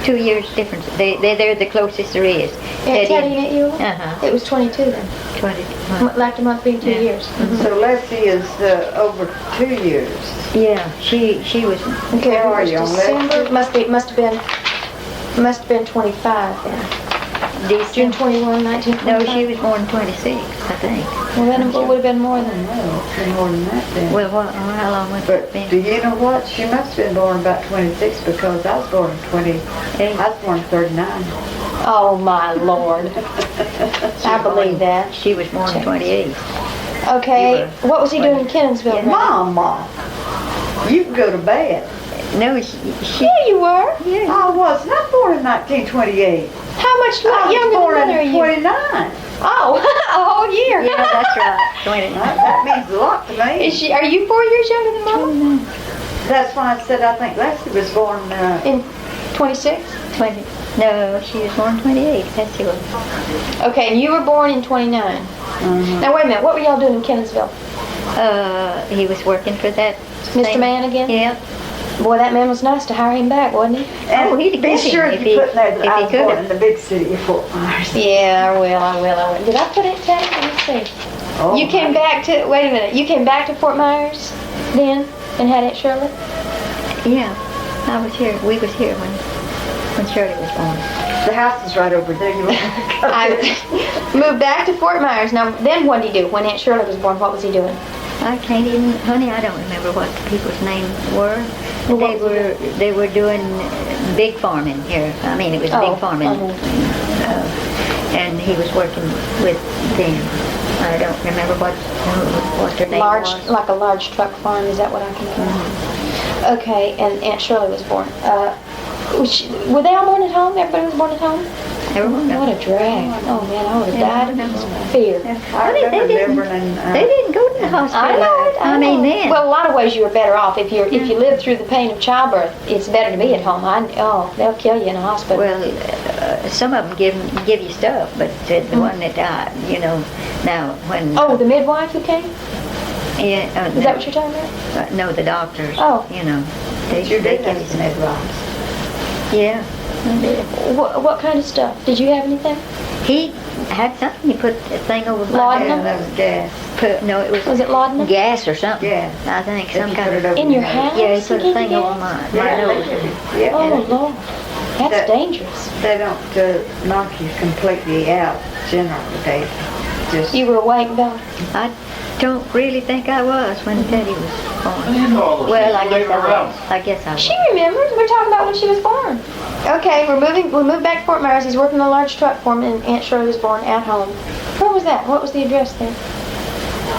2 years difference. They're the closest there is. Aunt Teddy and Aunt Eula? Uh-huh. It was 22 then. 20. Like a month being 2 Yeah. years. So Leslie is over 2 years. Yeah, she was. Okay, Where it are was you on December. Must have been 25 then. June 21, No, 1925? she was born in 26, I think. Well, then it would have been more than No, it's been more than that then. Well, how long was it But do been? you know what? She must have been born about 26 because I was born in 20. I was born in 39. Oh, my Lord. I believe that. She was born in 28. Okay, what was he doing in Kenensville? Granny? Mama, you can go to bed. No, she Yeah, you were. yeah. I was not born in 1928. How much I was younger born than mother are in you? 29. Oh, a whole year. Yeah, that's right. 29. That means a lot to me. Is she? Are you 4 years younger than Mama? That's why I said I think Leslie was born. In 26. 20. No, she was born in 28. That's who. Okay, and you were born in 29. Now wait a minute. What were y'all doing in Kennesville? He was working for that. Mr. same- Man again? Yeah. Boy, that man was nice to hire him back, wasn't he? And Oh, he'd be get sure him you if he- put in there if that I he was born could. in the big city of Fort Myers. Yeah, I will. Did I put it down? Let me see. Oh, You came back to, wait a minute, you came back to Fort Myers then and had Aunt Shirley? Yeah. I was here. We was here when Shirley was born. The house is right over there. You want to go I there? moved back to Fort Myers. Now, then what did he do? When Aunt Shirley was born, what was he doing? I can't even, honey, I don't remember what the people's names were. Well, what They were doing big farming here. I mean, it was Oh, big farming. And he was working with them. I don't remember what their name Large, was. like a large truck farm, is that what I can remember? Okay, and Aunt Shirley was born. Were they all born at home? Everybody was born at home? Everyone What a drag. Oh man, I would have died of fear. I They remember didn't- remembering, They didn't go to the hospital. I know it. I mean, then. Well, a lot of ways you were better off. If you live through the pain of childbirth, it's better to be at home. They'll kill you in a hospital. Well, some of them give you stuff, but the one that died, now when... Oh, the midwife who came? Yeah, Is that what you're talking about? No, the doctors. Oh. They you they did give you have some some advice. Yeah, I did. What kind of stuff? Did you have anything? He had something. He put a thing over my Laudanum? that was gas. No, it was Was it laudanum? gas or something. Gas. I think If some you kind put of. it over In your nose. house? Yeah, he put He a thing gave you over gas? my Yeah, nose. yeah. Oh Lord, that's That- dangerous. They don't knock you completely out generally. They just You were awake though. I don't really think I was when Teddy was born. You know all those Well, I people, they guess were I around. was. I guess I was. She remembers. We're talking about when she was born. Okay, we moved back to Fort Myers. He's working on a large truck for me, and Aunt Shirley was born at home. Where was that? What was the address there?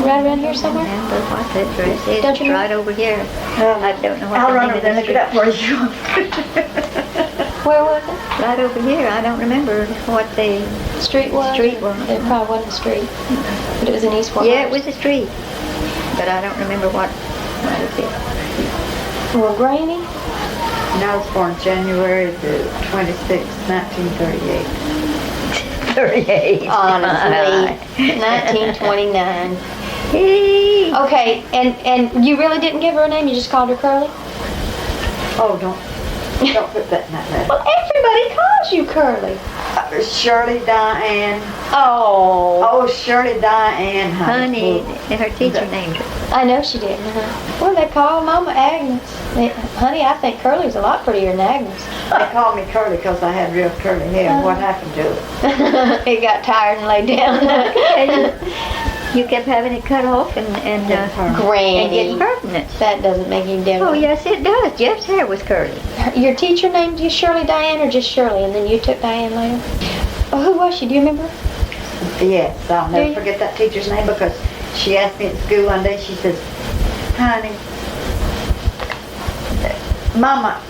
Right around here I somewhere? don't remember what the address is. Don't It's you know? right over here. I don't know what I'll the run name over there of and the look it up for you. Where was it? Right over here. I don't remember what the Street was? street was. It probably wasn't a street, but it was in East Fort Yeah, it Myers. was a street, but I don't remember what it is. Well, Granny, And I was born January the 26th, 1938. 38. honestly, 1929. Hey. Okay, and you really didn't give her a name? You just called her Curly? Oh, don't put that in that letter. Well, everybody calls you Curly. Shirley Diane. Oh, Oh, Shirley Diane. Honey, Well, her teacher named her. I know she did. Well, they call Mama Agnes. Honey, I think Curly's a lot prettier than Agnes. They called me Curly because I had real curly hair. What happened to it? It got tired and laid down. You kept having it cut off and getting Granny, permanent. that doesn't make any difference. Oh, yes, it does. Jeff's hair was curly. Your teacher named you Shirley Diane or just Shirley, and then you took Diane later? Oh, who was she? Do you remember? Yes, I'll Do you? never forget that teacher's name because she asked me at school one day, she says, honey, Mama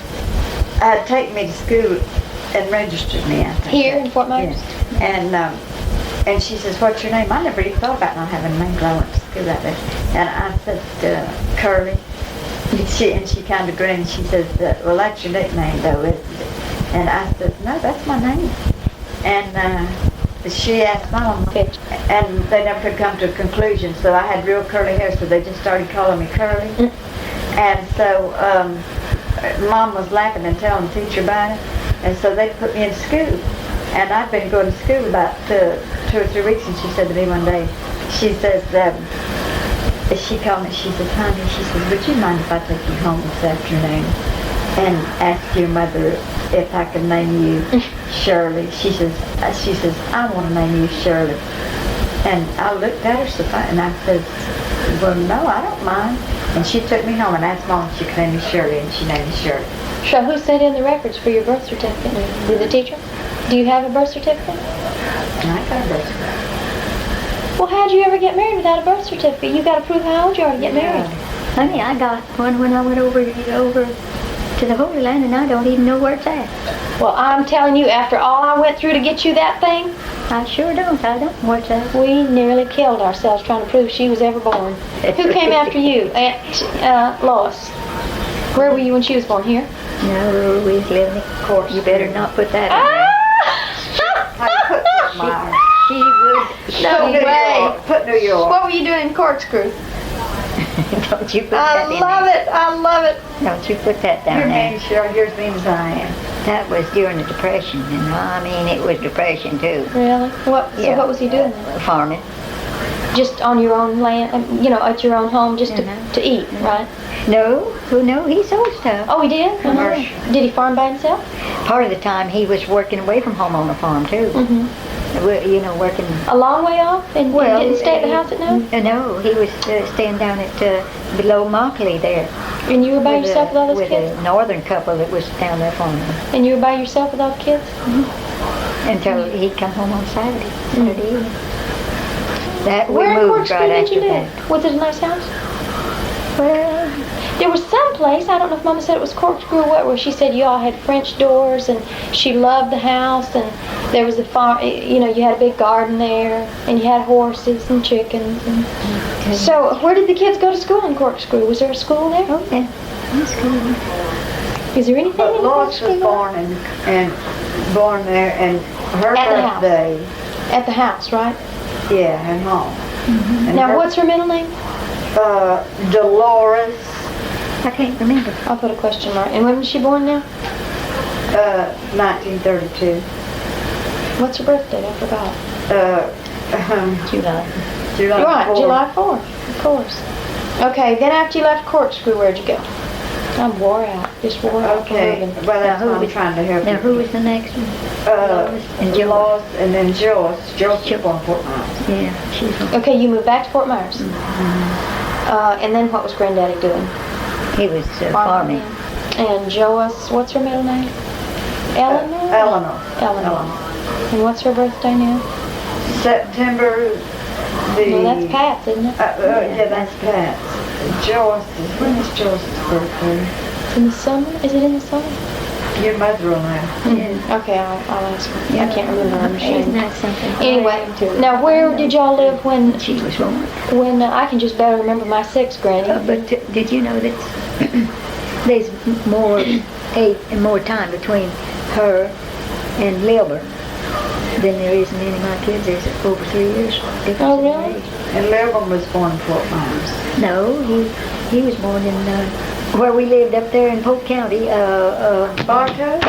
take me to school and registered me, I think. Here in Fort Myers? Yes. And she says, what's your name? I never even thought about not having a name till I went to school that day. And I said, Curly. And she kind of grinned. She says, well, that's your nickname, though, isn't it? And I said, no, that's my name. And she asked Mom, and they never could come to a conclusion. So I had real curly hair, so they just started calling me Curly. And so Mom was laughing and telling the teacher about it. And so they put me in school. And I'd been going to school about 2 or 3 weeks, and she said to me one day, she says, she called me, she says, honey, she says, would you mind if I take you home this afternoon? and asked your mother if I could name you Shirley. She says, I want to name you Shirley. And I looked at her so funny, and I said, well, no, I don't mind. And she took me home and asked Mom if she could name me Shirley, and she named me Shirley. So who sent in the records for your birth certificate? Did the teacher? Do you have a birth certificate? And I got a birth certificate. Well, how'd you ever get married without a birth certificate? You got to prove how old you are to get married. Honey, I got one when I went over to the Holy Land, and I don't even know where it's at. Well, I'm telling you, after all I went through to get you that thing, I sure don't. I don't know where it's at. we nearly killed ourselves trying to prove she was ever born. Who came after you? Aunt Lois. Where were you when she was born? Here? No, we was living. Of course. You better not put that She would. No way. Put New York. What were you doing in Corkscrew? in there. Don't you put that in there. I love it. Don't you put that down Your there. name's Shirley. Yours means I am. That was during the Depression, and I mean, it was Depression too. Really? What? So Yeah. what was he doing then? Farming. Just on your own land, at your own home, just to eat, right? No, he sold stuff. Oh, he did? Commercial. Did he farm by himself? Part of the time he was working away from home on the farm too. Mm-hmm. Working. A long way off? And he didn't stay at the house at night? No, he was staying down at below Mockley there. And you were by with yourself with all those with kids? a northern couple that was down there farming. And you were by yourself with all the kids? Until he'd come home on Saturday evening. That we Where in moved Corkscrew right did you after live? that. Was it a nice house? Well, There was some place, I don't know if Mama said it was Corkscrew or what, where she said you all had French doors and she loved the house and there was a farm, you had a big garden there and you had horses and chickens. And So where did the kids go to school in Corkscrew? Was there a school there? oh yeah, that's good. Is there anything But in Lois was Corkscrew? born there, and her At the house. birthday, At the house, right? yeah, at home. And Now her- what's her middle name? Dolores, I can't remember. I'll put a question mark. And when was she born now? 1932. What's her birthday? I forgot. July. July Right, 4th. July 4th, of course. Okay, then after you left Corkscrew, where'd you go? I'm wore out, just wore out. Okay, from living. well, that's Now, what who I'm was- trying to help Now you. who was the next one? And Lois, and then Joyce. Joyce was born in Fort Myers. Yeah, she's one. Okay, you moved back to Fort Myers. And then what was Granddaddy doing? He was farming. And Joyce, what's her middle name? Eleanor? Eleanor. Eleanor. And what's her birthday now? September the... Well, that's Pat's, isn't it? Yeah, that's Pat's. Joyce's, when is Joyce's birthday? In the summer? Is it in the summer? Your mother will know. Okay, I'll ask her. I can't remember. I'm Isn't ashamed. that something? Anyway, now where did y'all live when She was wrong. I can just better remember my six, Granny? But did you know that there's more time between her and Lilburn than there is in any of my kids? There's over 3 years difference. Oh, in really? age. And Lilburn was born in Fort Myers. No, he was born in where we lived up there in Polk County. Bartow?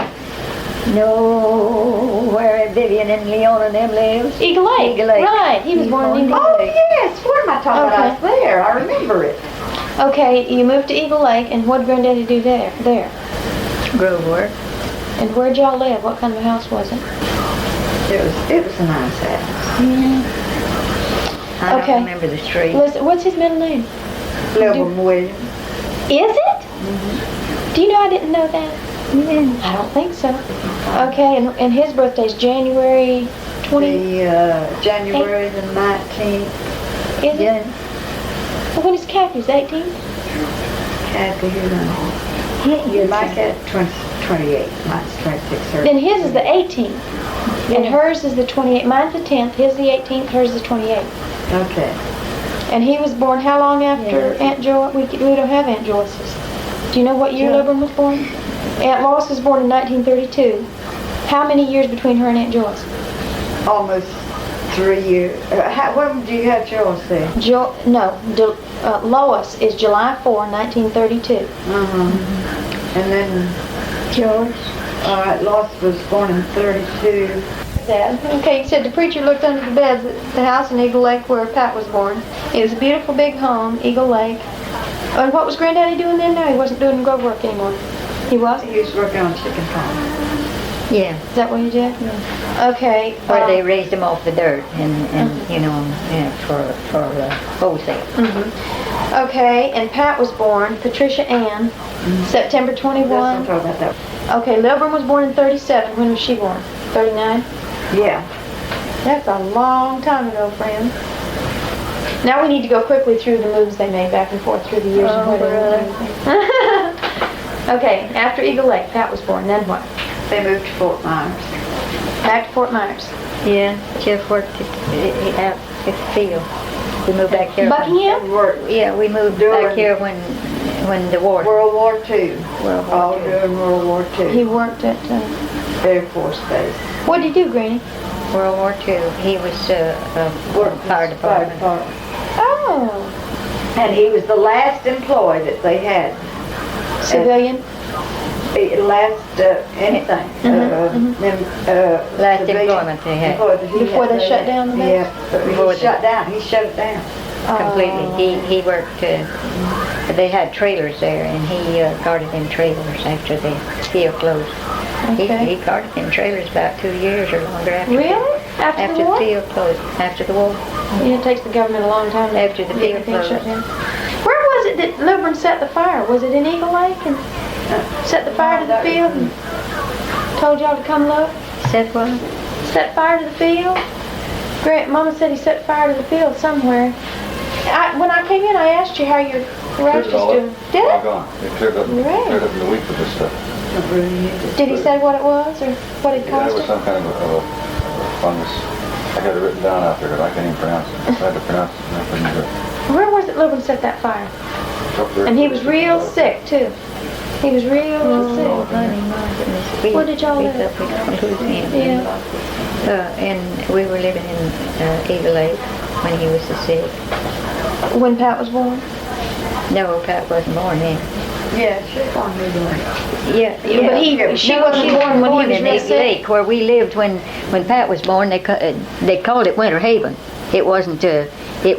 No, where Vivian and Leona and them lives. Eagle Lake. Eagle Lake. Right, he was born in Eagle Oh, Lake. yes. What am I talking about? I was there. I remember it. Okay, you moved to Eagle Lake, and what did Granddaddy do there? Grove work. And where'd y'all live? What kind of a house was it? It was a nice house. I don't Okay. remember the street. What's his middle name? Lilburn Williams. Is it? Do you know I didn't know that? Yeah. I don't think so. Okay, and his birthday's January 20. The January the 19th. Is it? Yeah. Well, when is Kathy's? 18th? Kathy, who knows? Yeah, Mike had 28. Mine's 26. Hers. Then his is the 18th. And hers is the 28th. Mine's the 10th. His the 18th. Hers the 28th. Okay. And he was born how long after Aunt Joyce? We don't have Aunt Joyce's. Do you know what year Lilburn was born? Aunt Lois was born in 1932. How many years between her and Aunt Joyce? Almost 3 years. When do you have Joyce there? Lois is July 4, 1932. And then, George. all right, Lois was born in 32. Okay, you said the preacher looked under the beds at the house in Eagle Lake where Pat was born. It was a beautiful big home, Eagle Lake. And what was Granddaddy doing then? No, he wasn't doing grove work anymore. He was? He was working on chicken farm. Yeah, Is that what you did? Okay. where they raised them off the dirt and you know, for wholesale. Okay, and Pat was born, Patricia Ann, September Let's 21. talk about that. Okay, Lilburn was born in 37. When was she born? 39? Yeah. That's a long time ago, friend. Now we need to go quickly through the moves they made back and forth through the years. Oh, and okay, after Eagle Lake, Pat was born. Then what? They moved to Fort Myers. Back to Fort Myers. Yeah, Jeff worked out at the field. We moved back here. Buckingham? Yeah, we moved back here when the war. World War II. World War All II. during World War II. He worked at, Air Force Base. what did he do, Granny? World War II. He was Worked fire department. Oh, And he was the last employee that they had. civilian? Last anything. Last civilian employment they had. employee that he Before had. they shut down the base? Yeah, but Before he shut down. He shut it down. Completely. He worked. They had trailers there, and he guarded them trailers after the field closed. Okay. He guarded them trailers about 2 years or longer after. Really? After After the the war? field closed. After the war. It takes the government a long time to After the get field everything shut closed. down. Where was it that Lilburn set the fire? Was it in Eagle Lake and set the fire to the field and told y'all to come look? Said what? Set fire to the field? Mama said he set fire to the field somewhere. When I came in, I asked you how your ranch was doing. Did All it? gone. It cleared up in a week with this stuff. Did he say what it was or what it Yeah, it caused was it? some kind of a fungus. I got it written down out there, but I can't even pronounce it. I tried to pronounce it, and I couldn't do it. Where was it Lilburn set that fire? It's up there. And he was real sick too. He was real sick. Where did y'all live? Yeah. And we were living in Eagle Lake when he was sick. When Pat was born? No, Pat wasn't born then. Yeah, she was on Eagle Lake. Yeah, But she wasn't born when he was in real Eagle sick. Lake, where we lived when Pat was born. They called it Winter Haven. It wasn't it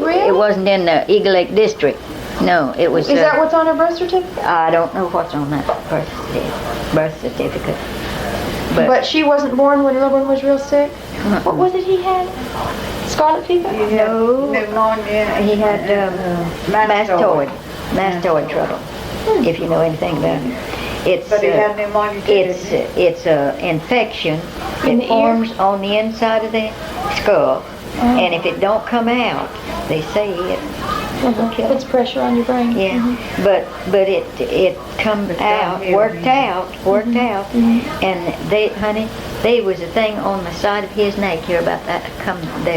Really? wasn't in the Eagle Lake district. No, it was. Is that what's on her birth certificate? I don't know what's on that birth certificate. But she wasn't born when Lilburn was real sick? What was it he had? Scarlet fever? No, Pneumonia. he had mastoid trouble. If you know anything about it, it's But he had pneumonia too, it's a infection In that the forms on the inside of the skull, and if it don't come out, they say it. Puts pressure on your brain. Yeah, but it come out, worked out, and there was a thing on the side of his neck here about that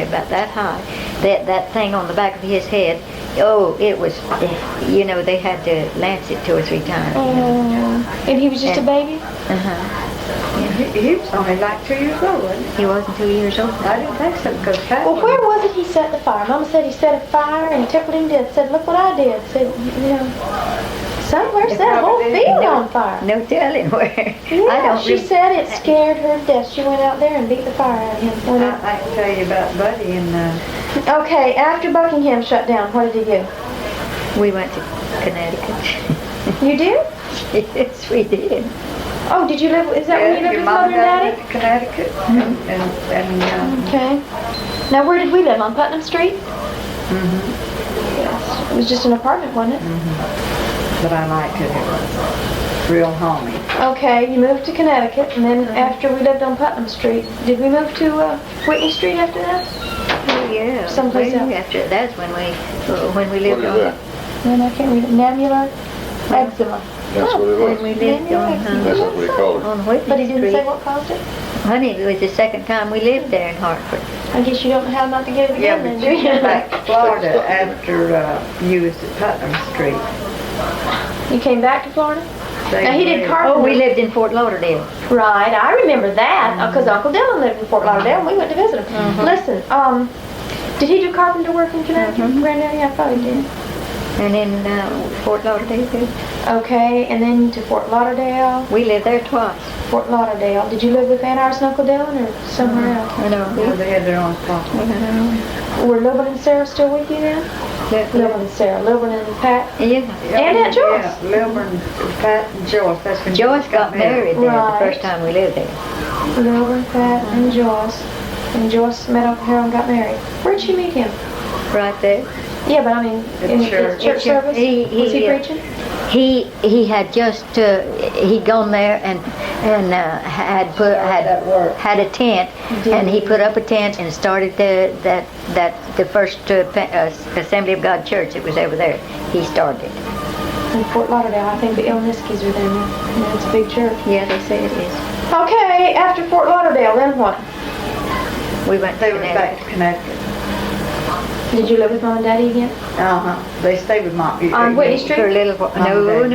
about that high, that thing on the back of his head. Oh, it was, they had to lance it 2 or 3 times. And he was just a baby? He was only like 2 years old, wasn't He wasn't 2 years old. he? I didn't think so, because Pat Well, where was it he set the fire? Mama said he set a fire and tickled him dead. Said, look what I did. Said, somewhere set a whole field on fire. No telling where. Yeah, she said it scared her to death. She went out there and beat the fire out of him. I can tell you about Buddy and Okay, after Buckingham shut down, what did he do? We went to Connecticut. You did? Yes, we did. Oh, did you live, is that when you lived your with mom Mother and got Daddy? went to Connecticut and Okay. Now, where did we live? On Putnam Street? Yes. It was just an apartment, wasn't it? but I liked it. It was real homey. Okay, you moved to Connecticut, and then after we lived on Putnam Street, did we move to Whitney Street after that? Oh, yeah. Someplace else. After that's when we lived What on. is that? Then I can't read it. Namular eczema. That's what it When we was. lived on That's what we called it. on Whitney But he didn't Street. say what caused it? Honey, it was the second time we lived there in Hartford. I guess you don't know how not to get it Yeah, again, but then, you do came you? back to Florida after you was at Putnam Street. You came back to Florida? Now, he did carpentry. Oh, we lived in Fort Lauderdale. Right, I remember that, because Uncle Dylan lived in Fort Lauderdale, and we went to visit him. Listen, did he do carpenter work in Connecticut? Granddaddy, I thought he did. And in Fort Lauderdale too. Okay, and then to Fort Lauderdale. We lived there twice. Fort Lauderdale. Did you live with Aunt Iris and Uncle Dylan, or somewhere else? I know. They had their own property. Were Lilburn and Sarah still with you then? Lilburn and Sarah. Lilburn and Pat. Yeah. And Aunt Joyce. Yeah, Lilburn, Pat, and Joyce. That's when Joyce got married there Right. the first time we lived there. Lilburn, Pat, and Joyce. And Joyce met Uncle Harold and got married. Where'd she meet him? Right there. Yeah, but I mean, in his church. church service? Was he preaching? He had just he'd gone there and had a tent, and he put up a tent and started the first Assembly of God church that was over there. He started. In Fort Lauderdale, I think the Ilniskis are there now. Yeah, it's a big church. Yeah, they say it is. Okay, after Fort Lauderdale, then what? We went to They went back Connecticut. to Connecticut. Did you live with Mom and Daddy again? Uh-huh. They stayed with Mom. On Whitney Street? For a little while.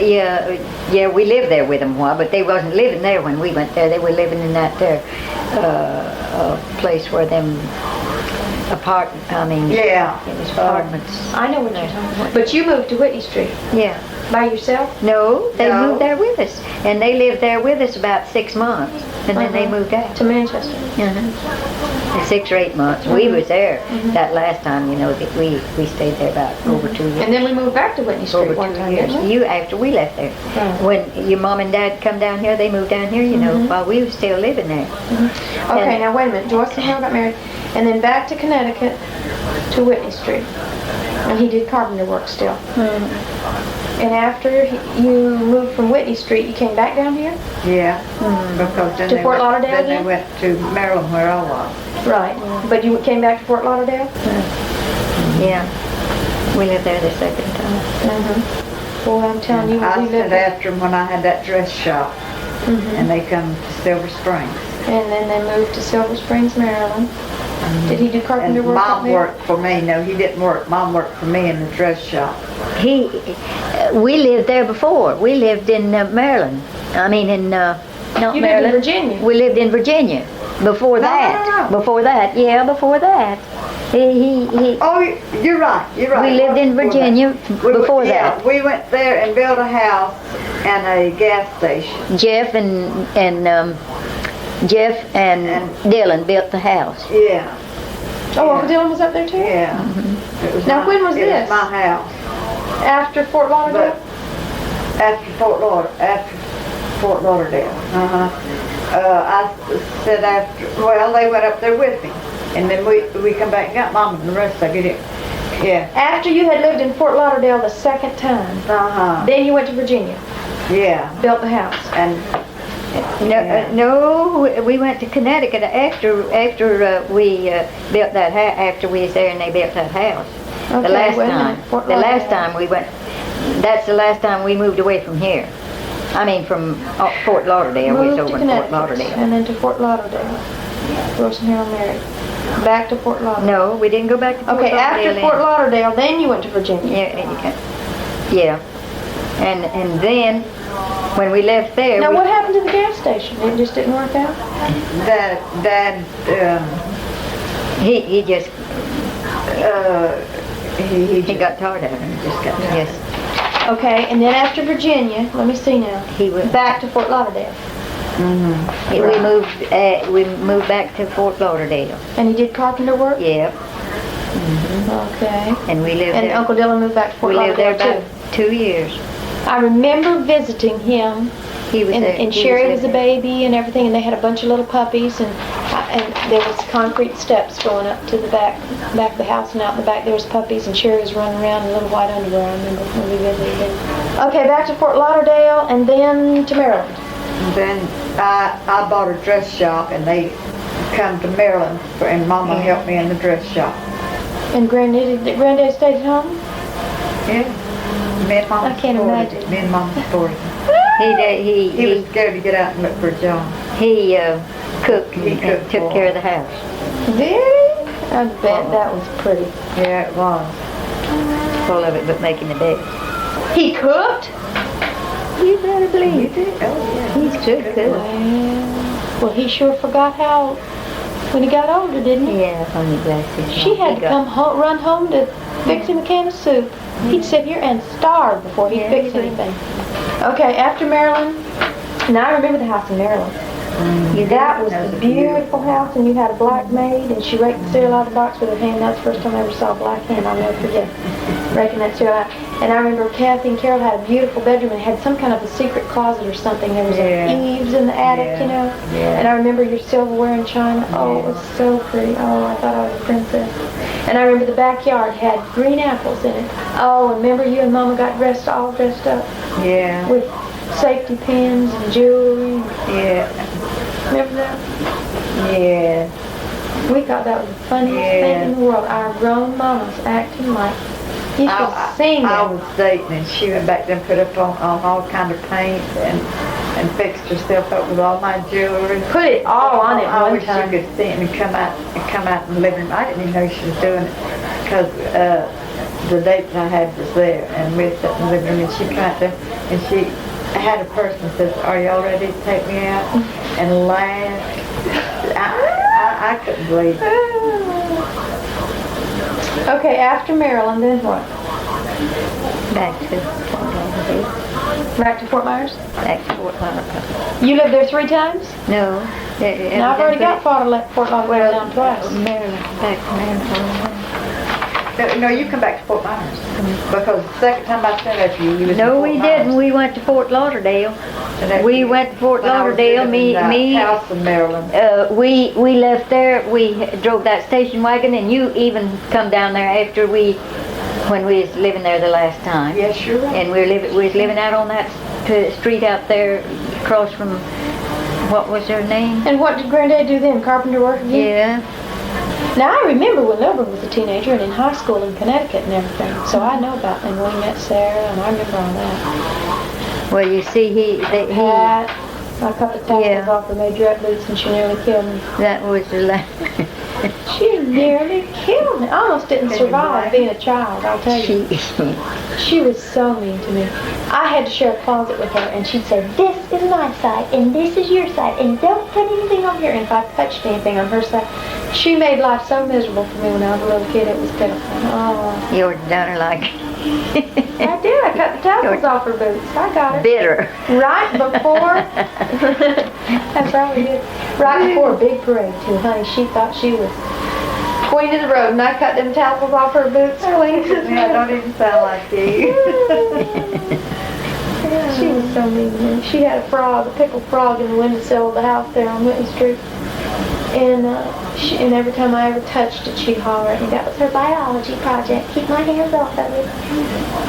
Yeah, we lived there with them a while, but they wasn't living there when we went there. They were living in that there place where them Yeah. it was apartments. I know what you're talking about. But you moved to Whitney Street Yeah. by yourself? No, they No. moved there with us, and they lived there with us about 6 months, and then they moved out. To Manchester. 6 or 8 months. We was there that last time. You know, that we stayed there about over 2 years. And then we moved back to Whitney Street Over one 2 time, years. didn't we? You after we left there. Right. When your mom and dad come down here, they moved down here. You know, while we were still living there. Okay, And- now wait a minute. Joyce and Harold got married, and then back to Connecticut to Whitney Street. And he did carpenter work still. And after you moved from Whitney Street, you came back down here? Yeah. Because then To they Fort went, Lauderdale then again? they went to Maryland where I was. Right. But you came back to Fort Lauderdale? Yeah, we lived there the second time. Boy, I'm telling you, I we stayed lived after them when I had that dress shop. And they come to Silver Springs. And then they moved to Silver Springs, Maryland. Did he do carpenter And work up Mom there? worked for me. No, he didn't work. Mom worked for me in the dress shop. We lived there before. We lived in Maryland. I mean, in not You lived in Maryland. Virginia. We lived in Virginia. Before that. no. Before that. Yeah, before that. He Oh, you're right. You're right. We lived in Before that. Virginia before Yeah, that. we went there and built a house and a gas station. Jeff and Dylan built the house. Yeah, Oh, Uncle Dylan was up there too? yeah. It was Now, when was it this? was my house. After Fort Lauderdale? But after Fort Lauderdale. I said they went up there with me. And then we come back and got Mom and the rest of it. Yeah. After you had lived in Fort Lauderdale the second time, Uh-huh. then you went to Virginia, Yeah. built the house. And No, we went to Connecticut after we built that house. After we was there and they built that house. Okay, The last wait a time. minute. Fort The last Lauderdale. time we went. That's the last time we moved away from here. I mean, from Fort Lauderdale. We was Moved to over in Fort Connecticut, Lauderdale. and then to Fort Lauderdale. Joyce and Harold married. Back to Fort Lauderdale. No, we didn't go back to Fort Okay, Lauderdale. after Fort Lauderdale, then you went to Virginia. Yeah. And then when we left there, Now, we, what happened to the gas station? It just didn't work out? Dad, he just he he got tired of it. just got tired. Yes, Okay, and then after Virginia, let me see now, he went. back to Fort Lauderdale. We moved back to Fort Lauderdale. And he did carpenter work? Yeah, Okay. and we lived And there. Uncle Dylan moved back to Fort We lived there Lauderdale about too. 2 years. I remember visiting him, He was there. and he Sherry was a there. baby and everything, and they had a bunch of little puppies, and there was concrete steps going up to the back of the house, and out in the back there was puppies, and Sherry was running around in little white underwear, I remember when we visited them. Okay, back to Fort Lauderdale, and then to Maryland. And then I bought a dress shop and they come to Maryland and Mama helped me in the dress shop. And Granddaddy stayed at home? Yeah. Me and Mama I can't supported imagine. it. Me and Mama supported it. He was scared to get out and look for a job. He cooked He and cooked took for care of the house. Really? I bet that was pretty. Yeah, it was. Full of it, but making the bed. He cooked? You better believe. You did? Oh, yeah. He's good cook. Well, he sure forgot how when he got older, didn't he? Yeah, only glasses. She had to come run home to fix him a can of soup. He'd sit here and starve before he'd Yeah, fix he would. anything. Okay, after Maryland, now I remember the house in Maryland. That was the beautiful house, and you had a black maid, and she raked the cereal out of the box with her hand. That's the first time I ever saw a black hand. I'll never forget raking that cereal out. And I remember Kathy and Carol had a beautiful bedroom and had some kind of a secret closet or something. There was Yeah. like eaves in the attic, Yeah. you know. Yeah. And I remember your silverware and china. Oh, it was so pretty. Oh, I thought I was a princess. And I remember the backyard had green apples in it. Oh, and remember you and Mama got all dressed up Yeah. with safety pins and jewelry. Yeah. Remember that? Yeah. We thought that was the funniest Yeah. thing in the world. Our grown mamas acting like you could sing I them. was dating and she went back there and put up on all kind of paint and fixed herself up with all my jewelry. Put it all on it I one wish time. you could see it and come out in the living room. I didn't even know she was doing it because the date that I had was there and we sat in the living room and she came out there and she had a person that says, "Are y'all ready to take me out?" and laughed. I couldn't believe it. Okay, after Maryland, then what? Back to Fort Lauderdale. Back to Fort Myers? Back to Fort Lauderdale. You lived there 3 times? No. Now I've already got Fort Lauderdale down twice. Maryland. Back to Maryland. No, you come back to Fort Myers because the second time I sent it to you was in No, Fort we Myers. didn't. We went to Fort Lauderdale. And that- We went to Fort when I was Lauderdale. living in Me. that house in Maryland. We left there. We drove that station wagon, and you even come down there after when we was living there the last time. Yes, you're right. And we was living out on that street out there, across from what was her name? And what did Granddad do then? Carpenter work again? Yeah. Now I remember when Milburn was a teenager and in high school in Connecticut and everything. So I know about them when we met Sarah and I remember all that. Well, you see, he Pat, I cut the tassels Yeah. off her majorette boots and she nearly killed me. that was the last. She nearly killed me. I almost didn't Can you survive blame? being a child, I'll tell you. She was so mean to me. I had to share a closet with her, and she'd say, "This is my side, and this is your side, and don't put anything on here." And if I touched anything on her side, she made life so miserable for me when I was a little kid. It was pitiful. Oh, You were done like I did. I cut the tassels off her boots. I got it. bitter. Right before, that's right, we did. Right before a big parade, too, honey. She thought she was queen of the road, and I cut them tassels off her boots. Queen of the Yeah, road. don't even sound like you. She was so mean to me. She had a frog, a pickled frog in the windowsill of the house there on Whitney Street. And and every time I ever touched it, she'd holler at me. That was her biology project. Keep my hands off of it.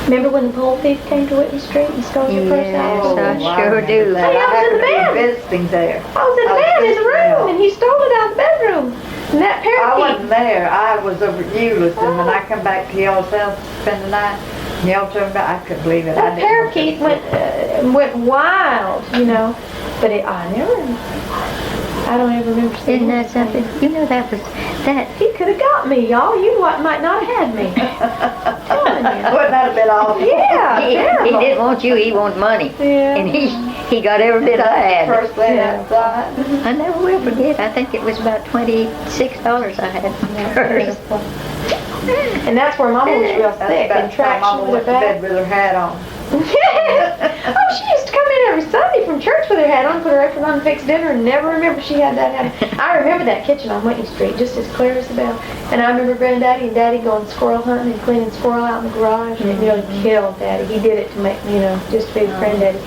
Remember when the pole thief came to Whitney Street and stole your purse Yes, out? I sure do. Hey, I was in the I happened to bed. be visiting there. I was in the bed in his room, and he stole it out of the bedroom. And that I parakeet. wasn't there. I was over at Euless, and when I come back to y'all's house to spend the night, y'all told me I couldn't believe it. That parakeet went wild, you know. But I don't ever remember seeing Isn't that something? You know, that. He could have got me, y'all. You might not have had me. I'm telling you. Wouldn't that have been awful? Yeah, He terrible. didn't want you. He wanted money. Yeah. And he got every bit I had. First thing Yeah. outside. I never will forget. I think it was about $26 I had in my purse. And that's where Mama was real That's thick about and the time traction Mama with went to her bed back. with her hat on. Oh, she used to come in every Sunday from church with her hat on, put her apron on, and fix dinner, and never remember she had that hat on. I remember that kitchen on Whitney Street just as clear as the bell. And I remember Granddaddy and Daddy going squirrel hunting and cleaning squirrel out in the garage, and it nearly killed Daddy. He did it to make, just to be with Granddaddy.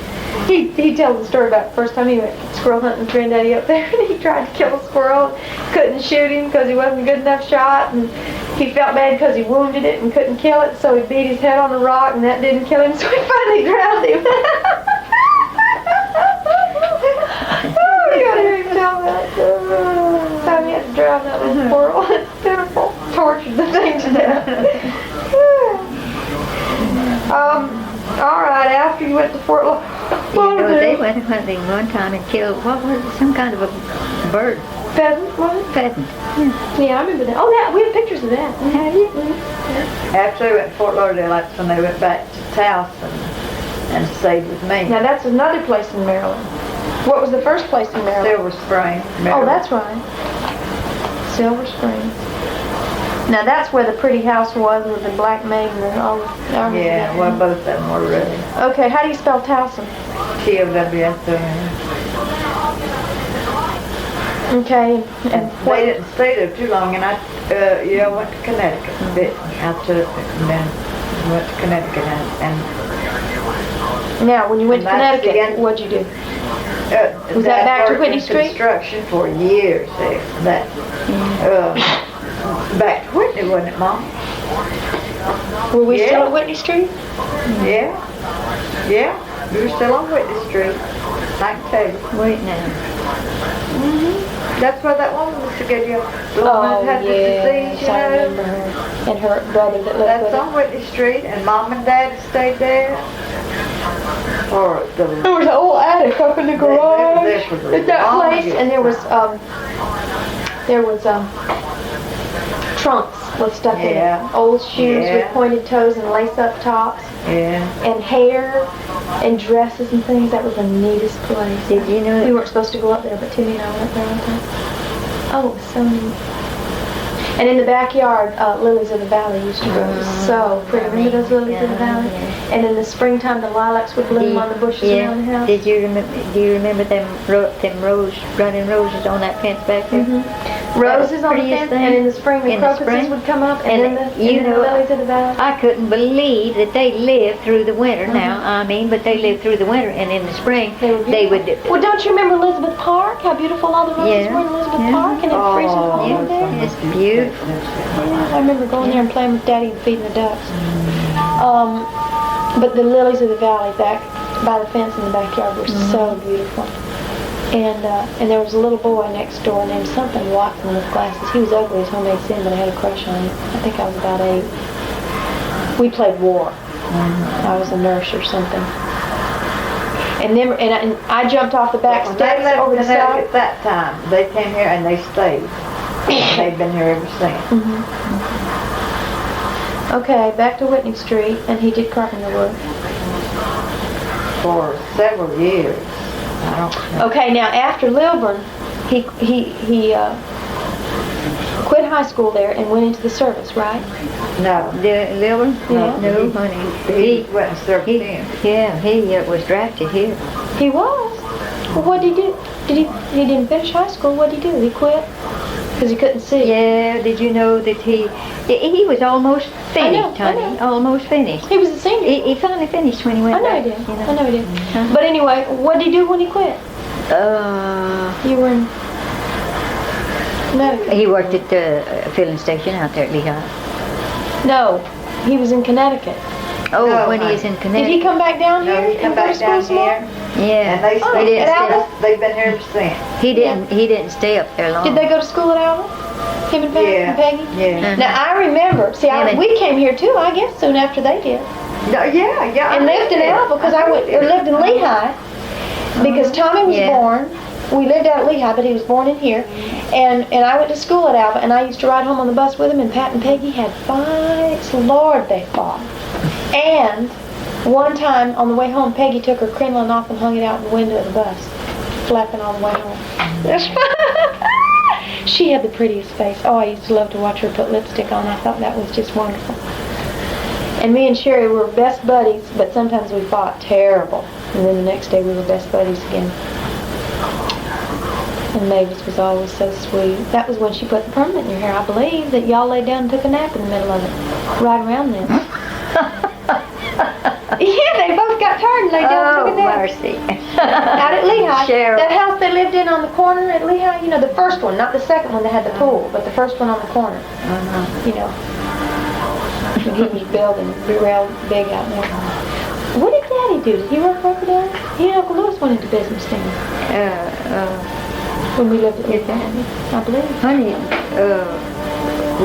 He tells the story about the first time he went squirrel hunting with Granddaddy up there, and he tried to kill a squirrel, couldn't shoot him because he wasn't a good enough shot, and he felt bad because he wounded it and couldn't kill it, so he beat his head on the rock, and that didn't kill him, so he finally drowned him. Oh, you gotta hear him tell that. Time he had to drown that little squirrel. It's pitiful. Tortured the thing to death. All right, after you went to Fort You know, they Lauderdale. went hunting one time and killed, what was it, some kind of a bird, Pheasant, was it? pheasant. Yeah, I remember that. Oh, we have pictures of that. Have you? After they went to Fort Lauderdale, that's when they went back to Taos and stayed with me. Now, that's another place in Maryland. What was the first place in Maryland? Silver Spring. Oh, Maryland. that's right. Silver Spring. Now, that's where the pretty house was with the black maid and all. I remember Yeah, that. well, both of them were really Okay, how do you spell Towson? Towson. Okay, and And what, they didn't stay there too long, and I went to Connecticut a bit. I took and then went to Connecticut and now, when you went to And that's Connecticut, again- what'd you do? Was Dad that back to worked Whitney in Street? Construction for years there. Back to Whitney, wasn't it, Mom? Were we still Yeah. at Whitney Street? Yeah. Yeah. We were still on Whitney Street. I can tell you. Wait now. That's where that woman was to get you. The woman that had the disease, you I know. remember her. And her brother that lived That's with her. on Whitney Street, and Mom and Dad stayed there. Or the There was an old attic up in the garage there for the at that place, longest and there was trunks with stuff in Yeah. it. Old shoes with Yeah. pointed toes and lace-up tops, yeah. and hair, and dresses and things. That was the neatest place. Did you know We weren't supposed to go up there, but Timmy and I went there one time. Oh, it was so neat. And in the backyard, lilies of the valley used to grow. It was so pretty. Remember those lilies of the valley? And in the springtime, the lilacs would bloom on the bushes around the house. Did you remember? Do you remember them running roses on that fence back there? Roses on the prettiest fence, thing and in the spring the in the crocuses spring. would come up, and, And then the, you and then know, the lilies of the valley. I couldn't believe that they lived through the winter. Now, I mean, but they lived through the winter, and in the spring They were would. Well, don't you remember Elizabeth Park? How beautiful all the roses Yeah, were in Elizabeth yeah. Park, and it freezes cold Yeah, there. it's beautiful. Yeah, I remember going there and playing with Daddy and feeding the ducks. But the lilies of the valley back by the fence in the backyard were so beautiful. And there was a little boy next door named something Watson with glasses. He was ugly as homemade sin, but I had a crush on him. I think I was about 8. We played war. I was a nurse or something. And then I jumped off the back When they steps left over the Connecticut side. that time, they came here and they stayed. They've been here ever since. Okay, back to Whitney Street, and he did carpenter work. For several years. I don't know. Okay, now after Lilburn, he quit high school there and went into the service, right? No. The little one? Yeah. No, honey. He went and served He, him. he was drafted here. He was. Well, what did he do? He didn't finish high school. What did he do? He quit because he couldn't see. Yeah, did you know that he was almost finished, I know. honey? Almost finished. He was a senior. He finally finished when he went I know back. he did. You I know he did. But anyway, what did he do when he quit? You were in Connecticut. He worked at the filling station out there at Lehigh. No, he was in Connecticut. Oh, No, when he honey. was in Did Connecticut. he come back down No, here he come and go to back school down some more? here. Yeah. And they Oh, stayed. he didn't at stay. Alva? They've been here ever since. He didn't stay up there long. Did they go to school at Alva? Him and Peggy? Yeah. And Peggy? Yeah. Now I remember. See, Yeah, we came here too. I guess soon after they did, No, yeah. and lived in Alva because I lived in Lehigh because Tommy was Yeah. born. We lived out at Lehigh, but he was born in here, and I went to school at Alva, and I used to ride home on the bus with him. And Pat and Peggy had fights. Lord, they fought. And one time on the way home, Peggy took her crinoline off and hung it out the window of the bus, flapping on the way home. She had the prettiest face. Oh, I used to love to watch her put lipstick on. I thought that was just wonderful. And me and Sherry were best buddies, but sometimes we fought terrible. And then the next day we were best buddies again. And Mavis was always so sweet. That was when she put the permanent in your hair, I believe, that y'all laid down and took a nap in the middle of it. Right around then. Yeah, they both got tired and laid down and Oh, took a nap. mercy. Out at Lehigh. Cheryl. That house they lived in on the corner at Lehigh, you know, the first one, not the second one that had the pool, but the first one on the corner. You know. And he was building real big out there. What did Daddy do? Did he work for Daddy? He and Uncle Louis went into business then when we lived at Lehigh, I believe. Honey,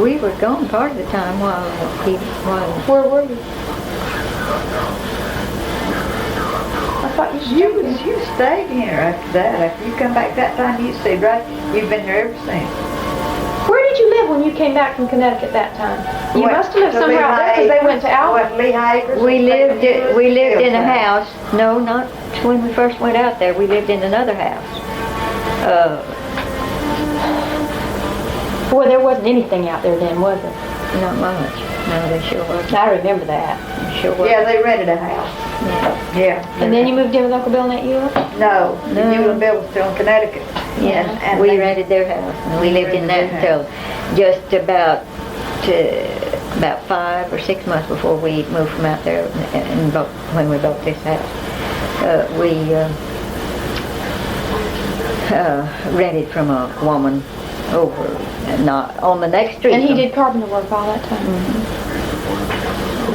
we were gone part of the time while Where were you? I thought you stayed. You stayed here after that. After you come back that time, you stayed right. You've been here ever since. Where did you live when you came back from Connecticut that time? You Went must have lived to somewhere out there because they went to Alva. Went Lehigh Acres. we lived in a Hillside. house. No, not when we first went out there. We lived in another house. Boy, there wasn't anything out there then, was there? Not much. No, they sure wasn't. I remember that. Sure wasn't. Yeah, they rented a house. Yeah. And then you moved in with Uncle Bill and Aunt Eula? No, you and Bill was still in Connecticut. Yeah, And we they- rented their house, and we lived in that until just about 5 or 6 months before we moved from out there and when we bought this house. We rented from a woman over, not on the next street. And he from- did carpenter work all that time?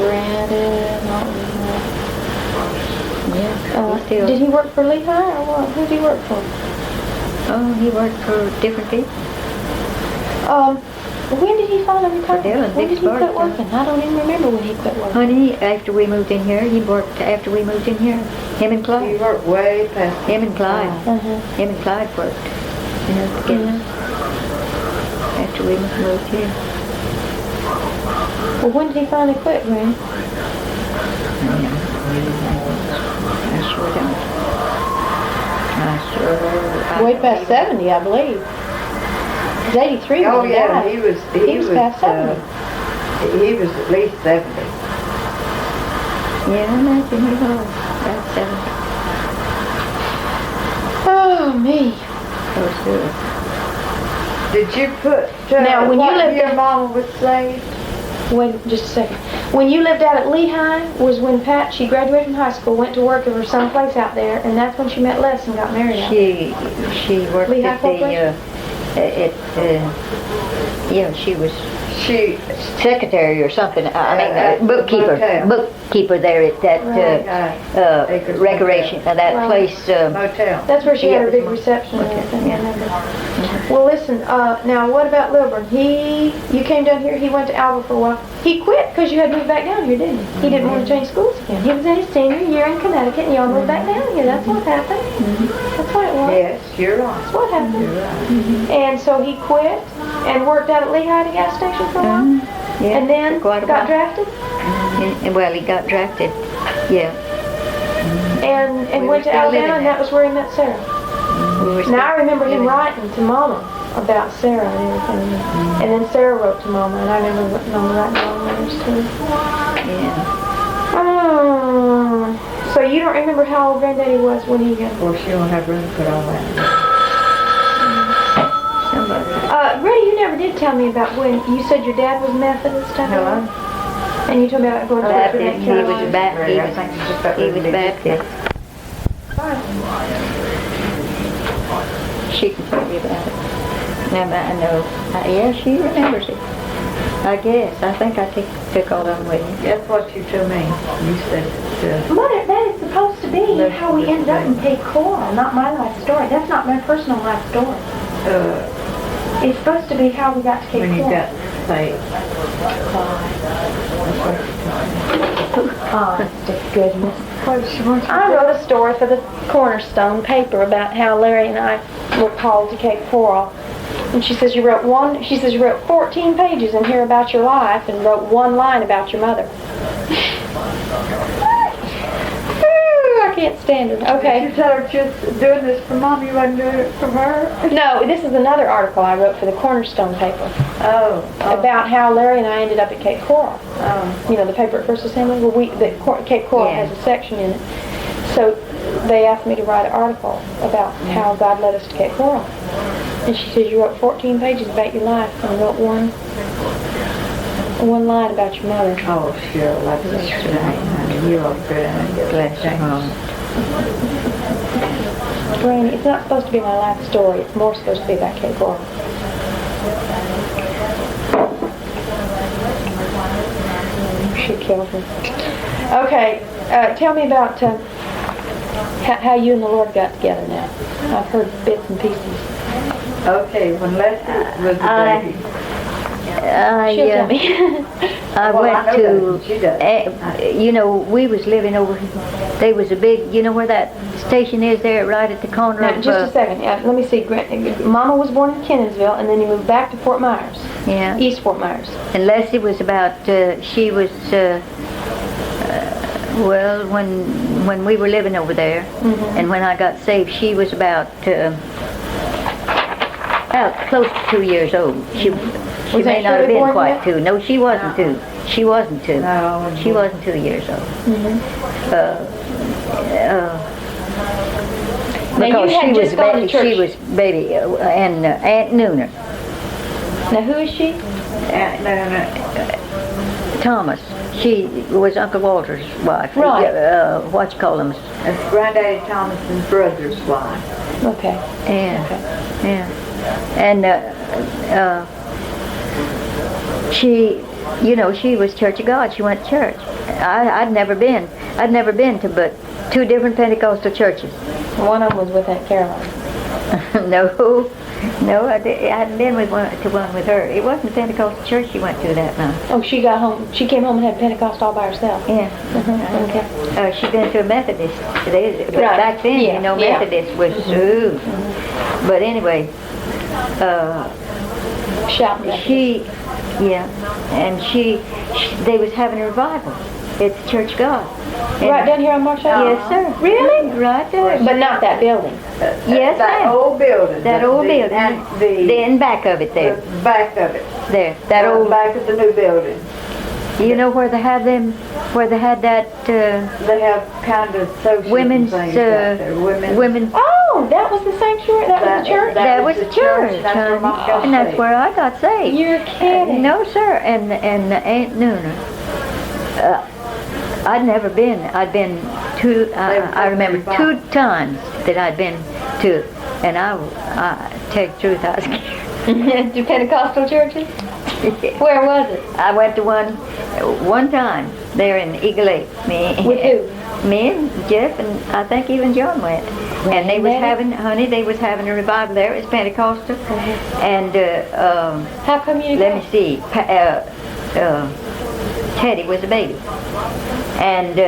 Rented, not Yeah, he still, did he work for Lehigh or what? Who did he work for? oh, he worked for different people. When did he finally retire? Dylan, When did he Dick's quit Bar. working? I don't even remember when he quit working. Honey, after we moved in here, he worked after we moved in here. Him and You Clyde. worked way past. Him and Clyde. Uh-huh. Him and Clyde worked. You know, together. After we moved here. Well, when did he finally quit, Granny? I sure don't. I sure. Way past 70, I believe. He's 83 Oh, when he yeah, died. he was past 70. He was at least 70. Yeah, I imagine he was. About 70. Oh, me. Oh, sure. Did you put, Now, when you what lived year in- Mama was saved? Wait just a second. When you lived out at Lehigh was when Pat, she graduated from high school, went to work over someplace out there, and that's when she met Les and got married out there. She worked Lehigh at the, yeah, she was She, secretary or something. I mean, At the motel. bookkeeper there at that Acres recreation, that Right. place. motel. That's where she Yeah, had her it was big more- reception and okay, everything, I yeah. remember. Well, listen, now what about Lilburn? You came down here, he went to Alva for a while. He quit because you had moved back down here, didn't he? He didn't want to change schools again. He was in his senior year in Connecticut and y'all moved back down here. That's what happened. That's what it was. Yes, you're right. That's what happened. You're right. And so he quit and worked out at Lehigh at a gas station for a while. Yeah, And then for quite a got while. drafted Well, he got drafted. Yeah. and We were went to still living Alabama, and there. that was where he met Sarah. We were Now I remember him living- writing to Mama about Sarah and everything. And then Sarah wrote to Mama, and I remember Mama writing long letters too. Yeah. So you don't remember how old Granddaddy was when he got... Of course, you don't have room to put all that. Somebody. Grady, you never did tell me about when you said your dad was Methodist, I Hello? think. And you told me about going to church with Baptist. Aunt He was a Caroline. Baptist. He I think you just got was rid of Baptist. She can tell you about it. Now that I know. Yeah, she remembers it. I guess. I think I took all of them with me. That's what you told me. You said, Mother, that is supposed to be how we ended up in Cape Coral, not my life story. That's not my personal life story. It's supposed to be how we got to Cape when you Coral. got saved. Honest to goodness. I wrote a story for the Cornerstone paper about how Larry and I were called to Cape Coral. And she says you wrote 14 pages in here about your life and wrote one line about your mother. I can't stand her. Okay. You tell her just doing this for Mom, you wasn't doing it for her? No, this is another article I wrote for the Cornerstone paper Oh. about how Larry and I ended up at Cape Coral. Oh. You know, the paper at First Assembly, where Cape Coral Yeah. has a section in it. So they asked me to write an article about how God led us to Cape Coral. And she said, you wrote 14 pages about your life and wrote one line about your mother. Oh, sure, like this tonight, honey. You are good. Bless her heart. Granny, it's not supposed to be my life story. It's more supposed to be about Cape Coral. She killed me. Okay, tell me about how you and the Lord got together now. I've heard bits and pieces. Okay, when Leslie was a baby. She'll tell me. I Well, I went know to, that. She does. you know, we was living over, there was a big, you know where that station is there, right at the corner Now, of, just a second. Let me see. Mama was born in Kennisville, and then you moved back to Fort Myers, yeah. East Fort Myers. And Leslie was about, she was, well, when we were living over there, and when I got saved, she was about close to 2 years old. She Was may that not have Shirley been born quite yet? 2. No, she wasn't 2. She wasn't 2. No, She wasn't 2 years old. Now, you had just gone to church. she was baby, and Aunt Nooner, Now, who is she? Thomas. She was Uncle Walter's wife. Right. What you call them? It's Granddaddy Thomas's brother's wife. Okay. Yeah, yeah. And she, you know, she was Church of God. She went to church. I'd never been to but 2 different Pentecostal churches. One of them was with Aunt Caroline. No, I hadn't been to one with her. It wasn't a Pentecostal church she went to that night. Oh, she got home. She came home and had Pentecost all by herself. Yeah. Okay. She'd been to a Methodist. But Right. back then, Yeah, you know, yeah. Methodist was, ooh. But anyway, Shouting. they was having a revival at the Church of God. And- Right down here on Marsh Avenue? Yes, sir. Really? Right there. But not that building. Yes, That ma'am. old building. That old building. And the In back of it there. back of it. There. That That old, back of the new building. you know where they had that, They have kind of social women's, things out there. Women's. Oh, that was the sanctuary? That was the church? that was the church, That's where honey. Mom got And that's saved. where I got saved. You're kidding. No, sir. And Aunt Nooner. I'd never been. I'd been I remember 2 times that I'd been to, and I tell you the truth, I was scared. To Pentecostal churches? Where was it? I went to one time there in Eagle Lake. With who? Me and Jeff, and I think even John went. And they was having a revival there. It was Pentecostal. And How come you let me see. Teddy was a baby. And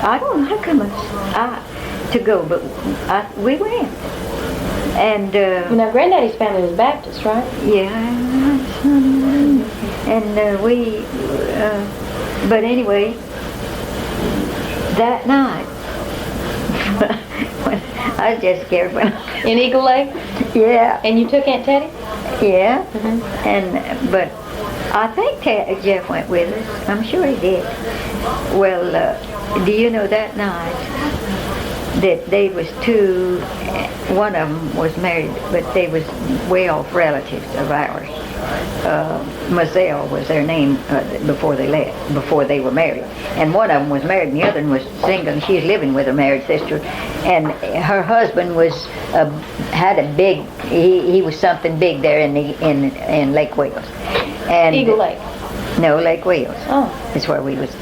I don't know how come to go, but we went. And Now, Granddaddy's family was Baptist, right? yeah, and but anyway, that night, I was just scared when, In Eagle Lake? yeah, And you took Aunt Teddy? yeah, but I think Jeff went with us. I'm sure he did. Well, do you know that night that they was 2, one of them was married, but they was way off relatives of ours. Mazel was their name before they were married. And one of them was married and the other one was single, and she's living with her married sister. And her husband had a big, he was something big there in Lake Wales. And Eagle Lake. No, Lake Wales. Oh. Is where we was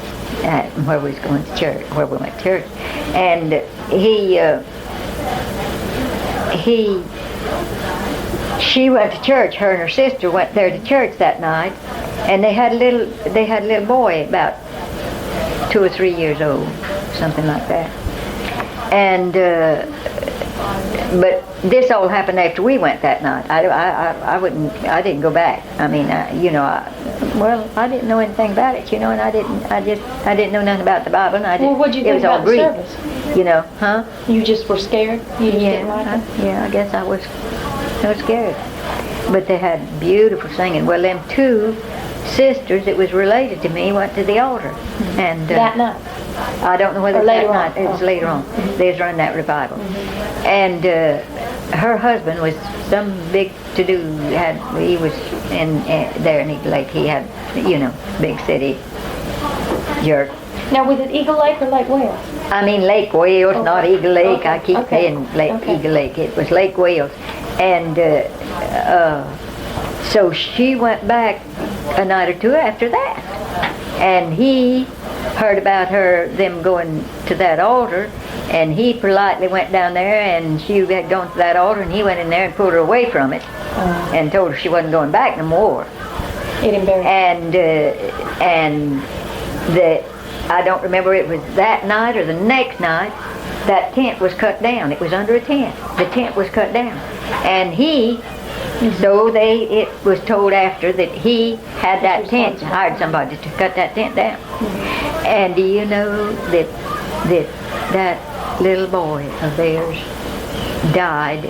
at, where we was going to church, where we went to church. And she went to church. Her and her sister went there to church that night, and they had a little boy about 2 or 3 years old, something like that. And but this all happened after we went that night. I didn't go back. I mean, I didn't know anything about it, and I didn't know nothing about the Bible. And Well, what'd you think it was all about the Greek, service? huh? You just were scared? You just didn't like it? I guess I was scared. But they had beautiful singing. Well, them 2 sisters that was related to me went to the altar, and That night? I don't know whether Or it was later that on? night. It was Oh. later on. They was running that revival, and her husband was some big to-do. He was there in Eagle Lake. He had, big city jerk. Now, was it Eagle Lake or Lake Wales? I mean Lake Wales, not Eagle Lake. Okay. I keep Okay. saying Okay. Eagle Lake. It was Lake Wales, and so she went back a night or 2 after that, and he heard about them going to that altar, and he politely went down there, and she had gone to that altar, and he went in there and pulled her away from it, and told her she wasn't going back no more. It embarrassed And I don't remember it was that night or the next night, that tent was cut down. It was under a tent. The tent was cut down. And it was told after that he had that tent, hired somebody to cut that tent down. And do you know that little boy of theirs died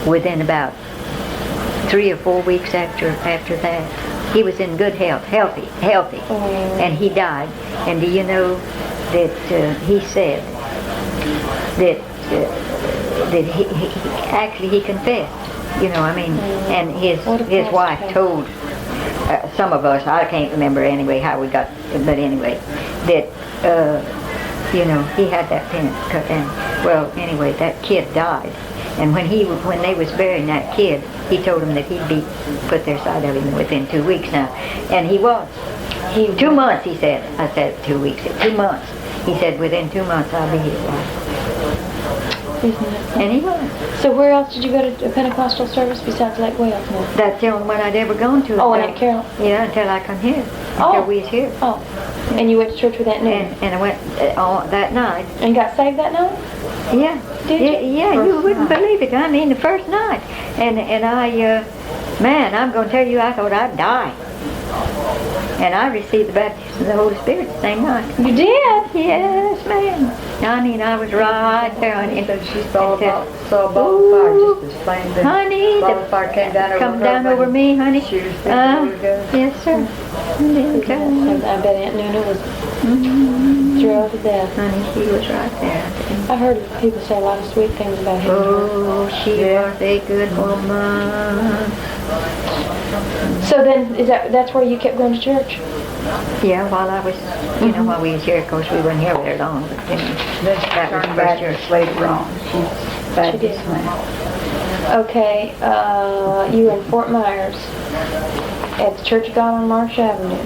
within about 3 or 4 weeks after that? He was in good health, healthy, and he died. And do you know that he said that he confessed, you know, I mean, and his wife told some of us, I can't remember anyway how we got, but anyway, that, you know, he had that pen cut, and, well, anyway, that kid died. And when they was burying that kid, he told them that he'd be put their side of him within 2 weeks now. And he was. 2 months, he said. I said 2 weeks. 2 months. He said, within 2 months, I'll be his wife. And he was. So where else did you go to a Pentecostal service besides Lake Wales now? That's the only one I'd ever gone to. Oh, in Aunt Carol? Yeah, until I come here. Until we was here. Oh. And you went to church with Aunt Nina? And I went that night. And got saved that night? Yeah. Did you? Yeah, you wouldn't believe it. I mean, the first night. And I, man, I'm going to tell you, I thought I'd die. And I received the baptism of the Holy Spirit the same night. You did? Yes, ma'am. I mean, I was right there, honey. She saw a ball of fire just as plain as Honey, ball of fire came down over come her down over when me, honey. she was thinking Holy Ghost. Yes, sir. I bet Aunt Nina was thrilled to death. Honey, she was right there. I've heard people say a lot of sweet things about him. Oh, she was a good woman. So then, that's where you kept going to church? Yeah, while I was, you know, while we was here, of course, we weren't here very long, but you know, that was the first church. Later on. She's Baptist now. Okay, you were in Fort Myers at the Church of God on Marsh Avenue.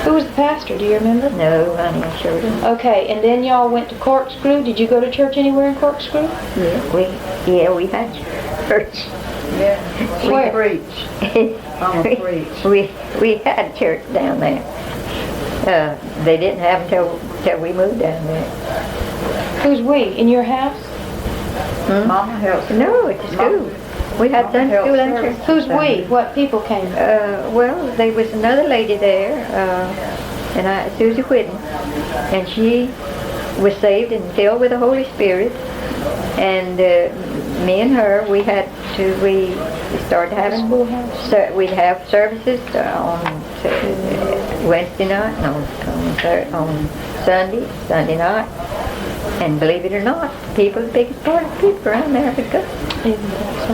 Who was the pastor? Do you remember? No, honey, I sure don't. Okay, and then y'all went to Corkscrew. Did you go to church anywhere in Corkscrew? Yeah, we had church. Yeah. Where? We preach. I'm a preach. We had church down there. They didn't have until we moved down there. Who's we? In your house? Mama helps. No, it's a school. We had Sunday school and church. Who's we? What people came? Well, there was another lady there, and Susie Whitten, and she was saved and filled with the Holy Spirit. And me and her, we started having, we'd have services on Wednesday night, and on Sunday night. And believe it or not, the biggest part of the people around there would go.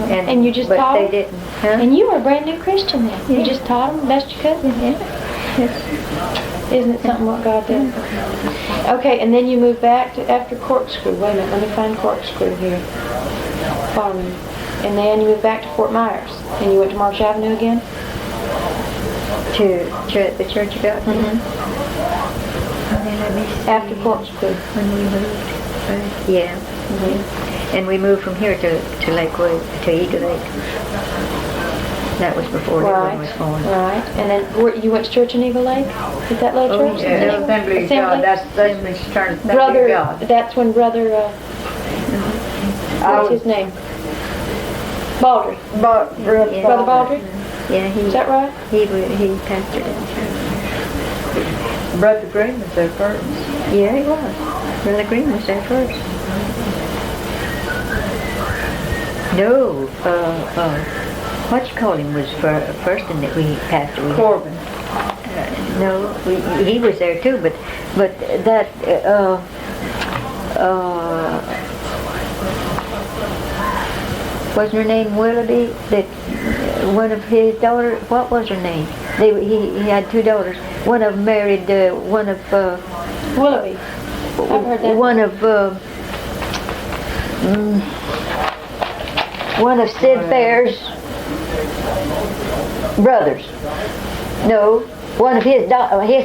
And you just but taught they them? didn't. Huh? And you were a brand new Christian then. Yeah. You just taught them the best you could? Yeah. Isn't it something what God did? Okay, and then you moved back after Corkscrew. Wait a minute, let me find Corkscrew here. Follow me. And then you moved back to Fort Myers. And you went to Marsh Avenue again? To the Church of God? After Corkscrew. When we moved. Yeah. And we moved from here to Lake Wood, to Eagle Lake. That was before everyone was born. Right. And then you went to church in Eagle Lake? Is that little church? Yeah, Assembly of God. That's when she turned Assembly Brother, of God. that's when Brother, what's his name? Baldry. Brother Baldry? Yeah, Is that right? he pastored it. Brother Green was there first. Yeah, he was. Brother Green was there first. No, what you call him was first in that we pastored. Corbin. No, he was there too, but that wasn't her name Willoughby? That one of his daughters. What was her name? He had 2 daughters. One of them married one of Willoughby. I've heard that. One of Sid Fair's brothers. No, one of his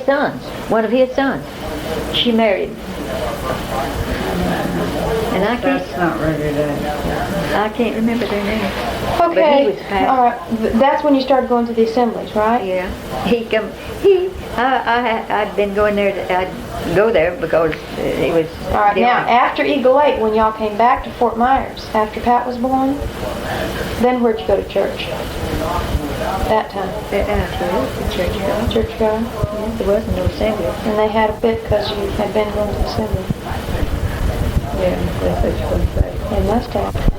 sons. One of his sons. She married. And I can't remember their name. But he was Okay, pastor. all right. That's when you started going to the assemblies, right? Yeah, I'd been going there. I'd go there because it was. All right. Now, after Eagle Lake, when y'all came back to Fort Myers, after Pat was born, then where'd you go to church? That time. The Church of God. Church of God. Yeah, there wasn't no assembly. And they had a fit because you had been going to the assembly. Yeah, that's what you're going to say. They must have.